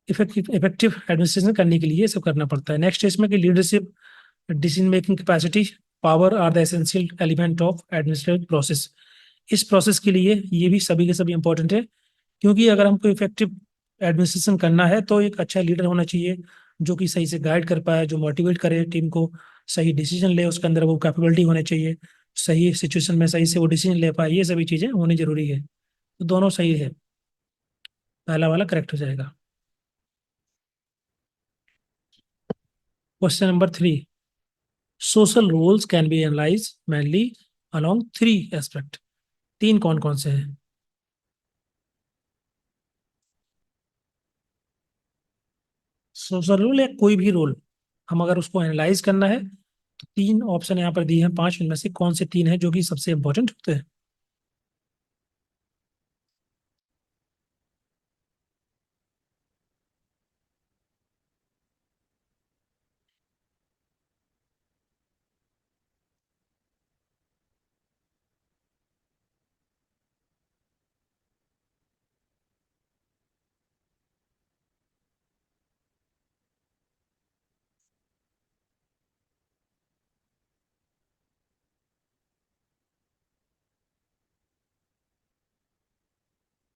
इफेक्टिव एडमिनिस्ट्रेशन करने के लिए ये सब करना पड़ता है। नेक्स्ट है इसमें कि leadership, decision making capacity, power are the essential element of administrative process. इस प्रोसेस के लिए ये भी सभी के सभी इंपॉर्टेंट है, क्योंकि अगर हमको इफेक्टिव एडमिनिस्ट्रेशन करना है तो एक अच्छा लीडर होना चाहिए, जो कि सही से गाइड कर पाए, जो मोटिवेट करे टीम को, सही डिसीजन ले, उसके अंदर वो कैपेबिलिटी होनी चाहिए, सही सिचुएशन में सही से वो डिसीजन ले पाए, ये सभी चीज़ें होनी जरूरी है। तो दोनों सही है, पहला वाला करेक्ट हो जाएगा। Question number 3, social roles can be analyse mainly along 3 aspect. 3 कौन कौन से हैं? सोशल रोल या कोई भी रोल, हम अगर उसको एनालाइज करना है तो 3 ऑप्शन यहाँ पर दिए हैं, 5 इनमें से कौन से 3 हैं जो कि सबसे इंपॉर्टेंट होते हैं?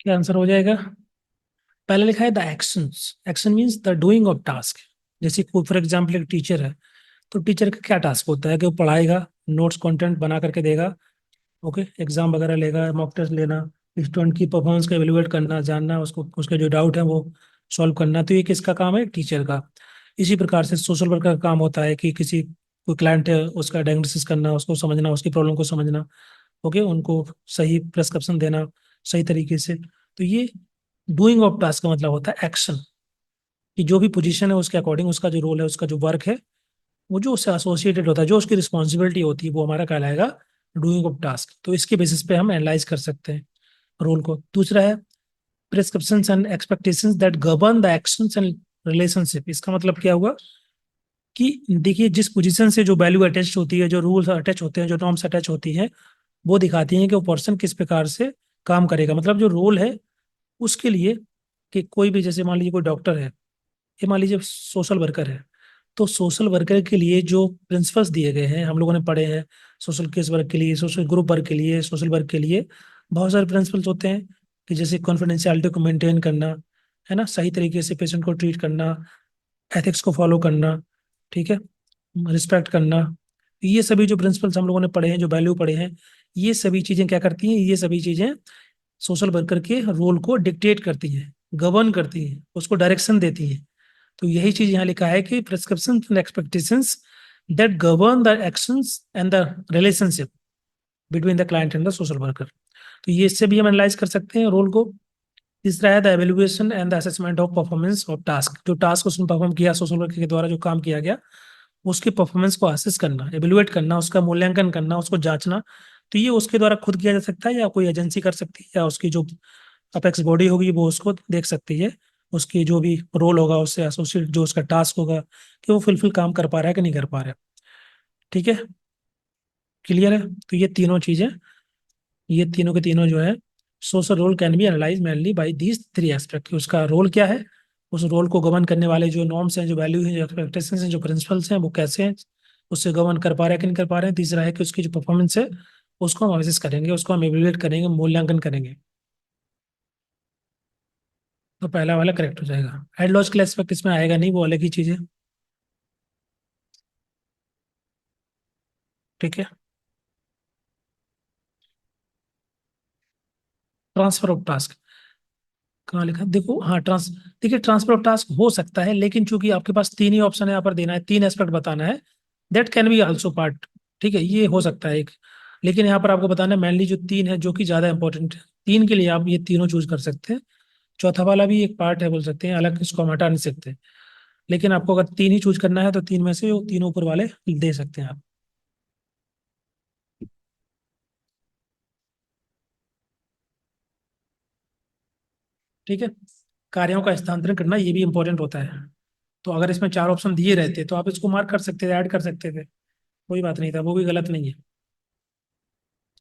क्या आंसर हो जाएगा? पहले लिखा है the actions. Action means the doing of task. जैसे कोई फॉर एग्जाम्पल एक टीचर है, तो टीचर का क्या टास्क होता है कि वो पढ़ाएगा, नोट्स कंटेंट बना करके देगा, ओके, एग्जाम वगैरह लेगा, मॉक टेस्ट लेना, स्टूडेंट की परफॉर्मेंस का एवेलुएट करना, जानना उसको, उसके जो डाउट है वो सॉल्व करना। तो ये किसका काम है? टीचर का। इसी प्रकार से सोशल वर्कर का काम होता है कि किसी कोई क्लाइंट है उसका डायग्नोसिस करना, उसको समझना, उसकी प्रॉब्लम को समझना, ओके, उनको सही प्रेस्क्रिप्शन देना सही तरीके से। तो ये डूइंग ऑफ टास्क का मतलब होता है एक्शन, कि जो भी पोजीशन है उसके अकॉर्डिंग उसका जो रोल है, उसका जो वर्क है, वो जो उससे एसोसिएटेड होता है, जो उसकी रिस्पॉन्सिबिलिटी होती है, वो हमारा कहलाएगा डूइंग ऑफ टास्क। तो इसके बेसिस पे हम एनालाइज कर सकते हैं रोल को। दूसरा है prescriptions and expectations that govern the actions and relationship. इसका मतलब क्या हुआ कि देखिए जिस पोजीशन से जो वैल्यू अटैच होती है, जो रूल्स अटैच होते हैं, जो नॉर्म्स अटैच होती हैं, वो दिखाती हैं कि वो पर्सन किस प्रकार से काम करेगा। मतलब जो रोल है उसके लिए, कि कोई भी, जैसे मान लीजिए कोई डॉक्टर है, ये मान लीजिए सोशल वर्कर है, तो सोशल वर्कर के लिए जो प्रिंसिपल्स दिए गए हैं हम लोगों ने पढ़े हैं, सोशल केस वर्क के लिए, सोशल ग्रुप वर्क के लिए, सोशल वर्क के लिए बहुत सारे प्रिंसिपल्स होते हैं, कि जैसे कॉन्फिडेंशियलिटी को मेंटेन करना, है ना, सही तरीके से पेशेंट को ट्रीट करना, एथिक्स को फॉलो करना, ठीक है, रिस्पेक्ट करना। ये सभी जो प्रिंसिपल्स हम लोगों ने पढ़े हैं, जो वैल्यू पढ़े हैं, ये सभी चीजें क्या करती हैं, ये सभी चीजें सोशल वर्कर के रोल को डिक्टेट करती हैं, गवर्न करती हैं, उसको डायरेक्शन देती हैं। तो यही चीज यहाँ लिखा है कि prescription and expectations that govern the actions and the relationship between the client and the social worker. तो ये इससे भी हम एनालाइज कर सकते हैं रोल को। तीसरा है the evaluation and the assessment of performance of task. जो टास्क उसने परफॉर्म किया सोशल वर्कर के द्वारा, जो काम किया गया, उसके परफॉर्मेंस को असेस करना, एवेल्युएट करना, उसका मूल्यांकन करना, उसको जांचना। तो ये उसके द्वारा खुद किया जा सकता है, या कोई एजेंसी कर सकती है, या उसकी जो अपेक्स बॉडी होगी वो उसको देख सकती है। उसकी जो भी रोल होगा उससे एसोसिएट जो उसका टास्क होगा कि वो फुलफिल काम कर पा रहा है कि नहीं कर पा रहा है। ठीक है, क्लियर है? तो ये तीनों चीजें, ये तीनों के तीनों जो है, social role can be analyse mainly by these three aspect. उसका रोल क्या है, उस रोल को गवर्न करने वाले जो नॉर्म्स हैं, जो वैल्यू हैं, जो एक्सपेक्टेशंस हैं, जो प्रिंसिपल्स हैं, वो कैसे हैं, उससे गवर्न कर पा रहे हैं कि नहीं कर पा रहे हैं। तीसरा है कि उसकी जो परफॉर्मेंस है उसको हम एनालिसिस करेंगे, उसको हम एवेल्युएट करेंगे, मूल्यांकन करेंगे। तो पहला वाला करेक्ट हो जाएगा। एडलॉजिकल एस्पेक्ट इसमें आएगा नहीं, वो अलग ही चीज है। ठीक है। ट्रांसफर ऑफ टास्क कहाँ लिखा है? देखो, हाँ, देखिए, ट्रांसफर ऑफ टास्क हो सकता है, लेकिन चूंकि आपके पास तीन ही ऑप्शन है यहाँ पर देना है, तीन एस्पेक्ट बताना है, that can be also part. ठीक है, ये हो सकता है एक, लेकिन यहाँ पर आपको बताना है मेनली जो तीन है, जो कि ज्यादा इंपॉर्टेंट है, तीन के लिए आप ये तीनों चूज कर सकते हैं। चौथा वाला भी एक पार्ट है बोल सकते हैं, अलग, इसको हम हटा नहीं सकते। लेकिन आपको अगर तीन ही चूज करना है तो तीन में से वो तीनों ऊपर वाले दे सकते हैं आप। ठीक है। कार्यों का स्थानांतरण करना ये भी इंपॉर्टेंट होता है। तो अगर इसमें चार ऑप्शन दिए रहते तो आप इसको मार्क कर सकते थे, ऐड कर सकते थे, कोई बात नहीं था, वो भी गलत नहीं है।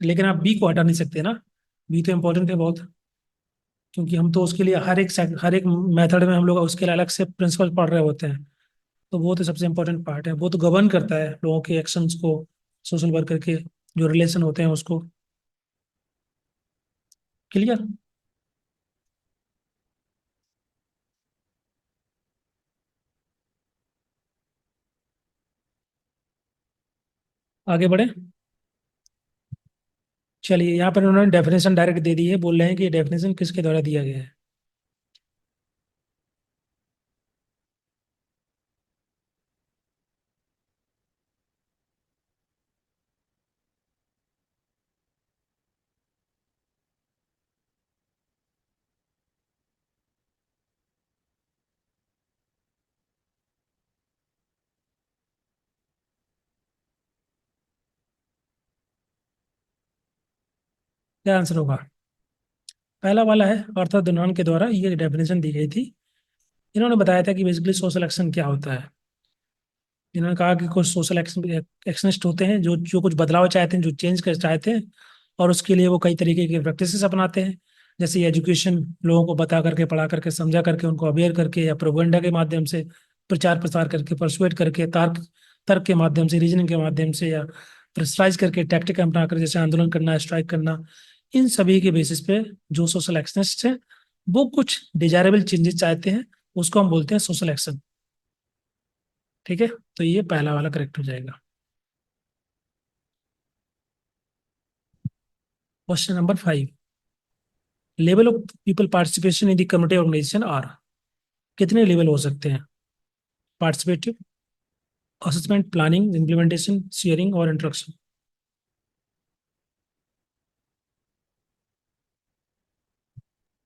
लेकिन आप बी को हटा नहीं सकते ना, बी तो इम्पोर्टेंट है बहुत, क्योंकि हम तो उसके लिए हर एक मेथड में हम लोग उसके लिए अलग से प्रिंसिपल पढ़ रहे होते हैं। तो वो तो सबसे इम्पोर्टेंट पार्ट है, वो तो गवर्न करता है लोगों के एक्शंस को, सोशल वर्कर के जो रिलेशन होते हैं उसको। क्लियर? आगे बढ़े। चलिए, यहाँ पर उन्होंने डेफिनेशन डायरेक्ट दे दी है, बोल रहे हैं कि ये डेफिनेशन किसके द्वारा दिया गया है। क्या आंसर होगा? पहला वाला है, आर्थर डोनाल्ड के द्वारा ये डेफिनेशन दी गई थी। इन्होंने बताया था कि बेसिकली सोशल एक्शन क्या होता है। इन्होंने कहा कि कुछ सोशल एक्शनिस्ट होते हैं जो जो कुछ बदलाव चाहते हैं, जो चेंज कर चाहते हैं, और उसके लिए वो कई तरीके की प्रैक्टिसेस अपनाते हैं। जैसे एजुकेशन, लोगों को बता करके, पढ़ा करके, समझा करके, उनको अवेयर करके, या प्रोपेगेंडा के माध्यम से, प्रचार प्रसार करके, परसुएट करके, तर्क तर्क के माध्यम से, रीजनिंग के माध्यम से, या प्रेशराइज करके, टैक्टिक अपनाकर, जैसे आंदोलन करना, स्ट्राइक करना। इन सभी के बेसिस पे जो सोशल एक्शनिस्ट हैं वो कुछ डिजायरेबल चेंजेस चाहते हैं, उसको हम बोलते हैं सोशल एक्शन। ठीक है, तो ये पहला वाला करेक्ट हो जाएगा। Question number 5, level of people participation in the community organisation are. कितने लेवल हो सकते हैं? Participative, assessment, planning, implementation, sharing और इंट्रक्शन।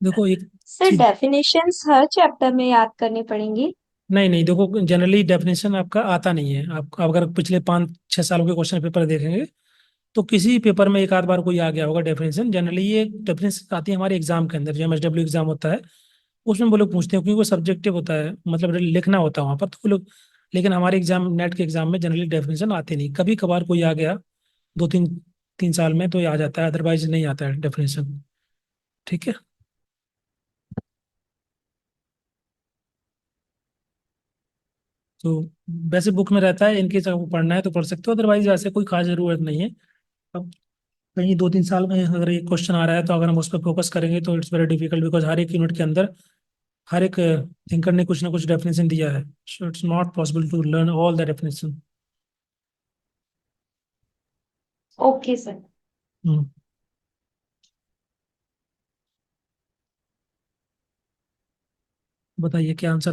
देखो एक सर चीज, डेफिनेशंस हर चैप्टर में याद करनी पड़ेंगी? नहीं नहीं, देखो जनरली डेफिनेशन आपका आता नहीं है। आप अगर पिछले 5-6 सालों के क्वेश्चन पेपर देखेंगे तो किसी पेपर में एक आध बार कोई आ गया होगा डेफिनेशन। जनरली ये डेफिनेशन आती है हमारे एग्जाम के अंदर, जो एमएसडब्ल्यू एग्जाम होता है उसमें वो लोग पूछते हैं, क्योंकि वो सब्जेक्टिव होता है, मतलब लिखना होता है वहाँ पर, तो वो लोग। लेकिन हमारे एग्जाम, नेट के एग्जाम में जनरली डेफिनेशन आते नहीं, कभी कभार कोई आ गया, 2-3 साल में तो ये आ जाता है, अदरवाइज नहीं आता है डेफिनेशन। ठीक है। तो वैसे बुक में रहता है, इनके आपको पढ़ना है तो पढ़ सकते हो, अदरवाइज वैसे कोई खास जरूरत नहीं है। अब कहीं 2-3 साल में अगर एक क्वेश्चन आ रहा है तो अगर हम उस पर फोकस करेंगे तो इट्स वेरी डिफिकल्ट, बिकॉज हर एक यूनिट के अंदर हर एक थिंकर ने कुछ ना कुछ डेफिनेशन दिया है, so it's not possible to learn all the definition. Okay sir. Hmm, बताइए क्या आंसर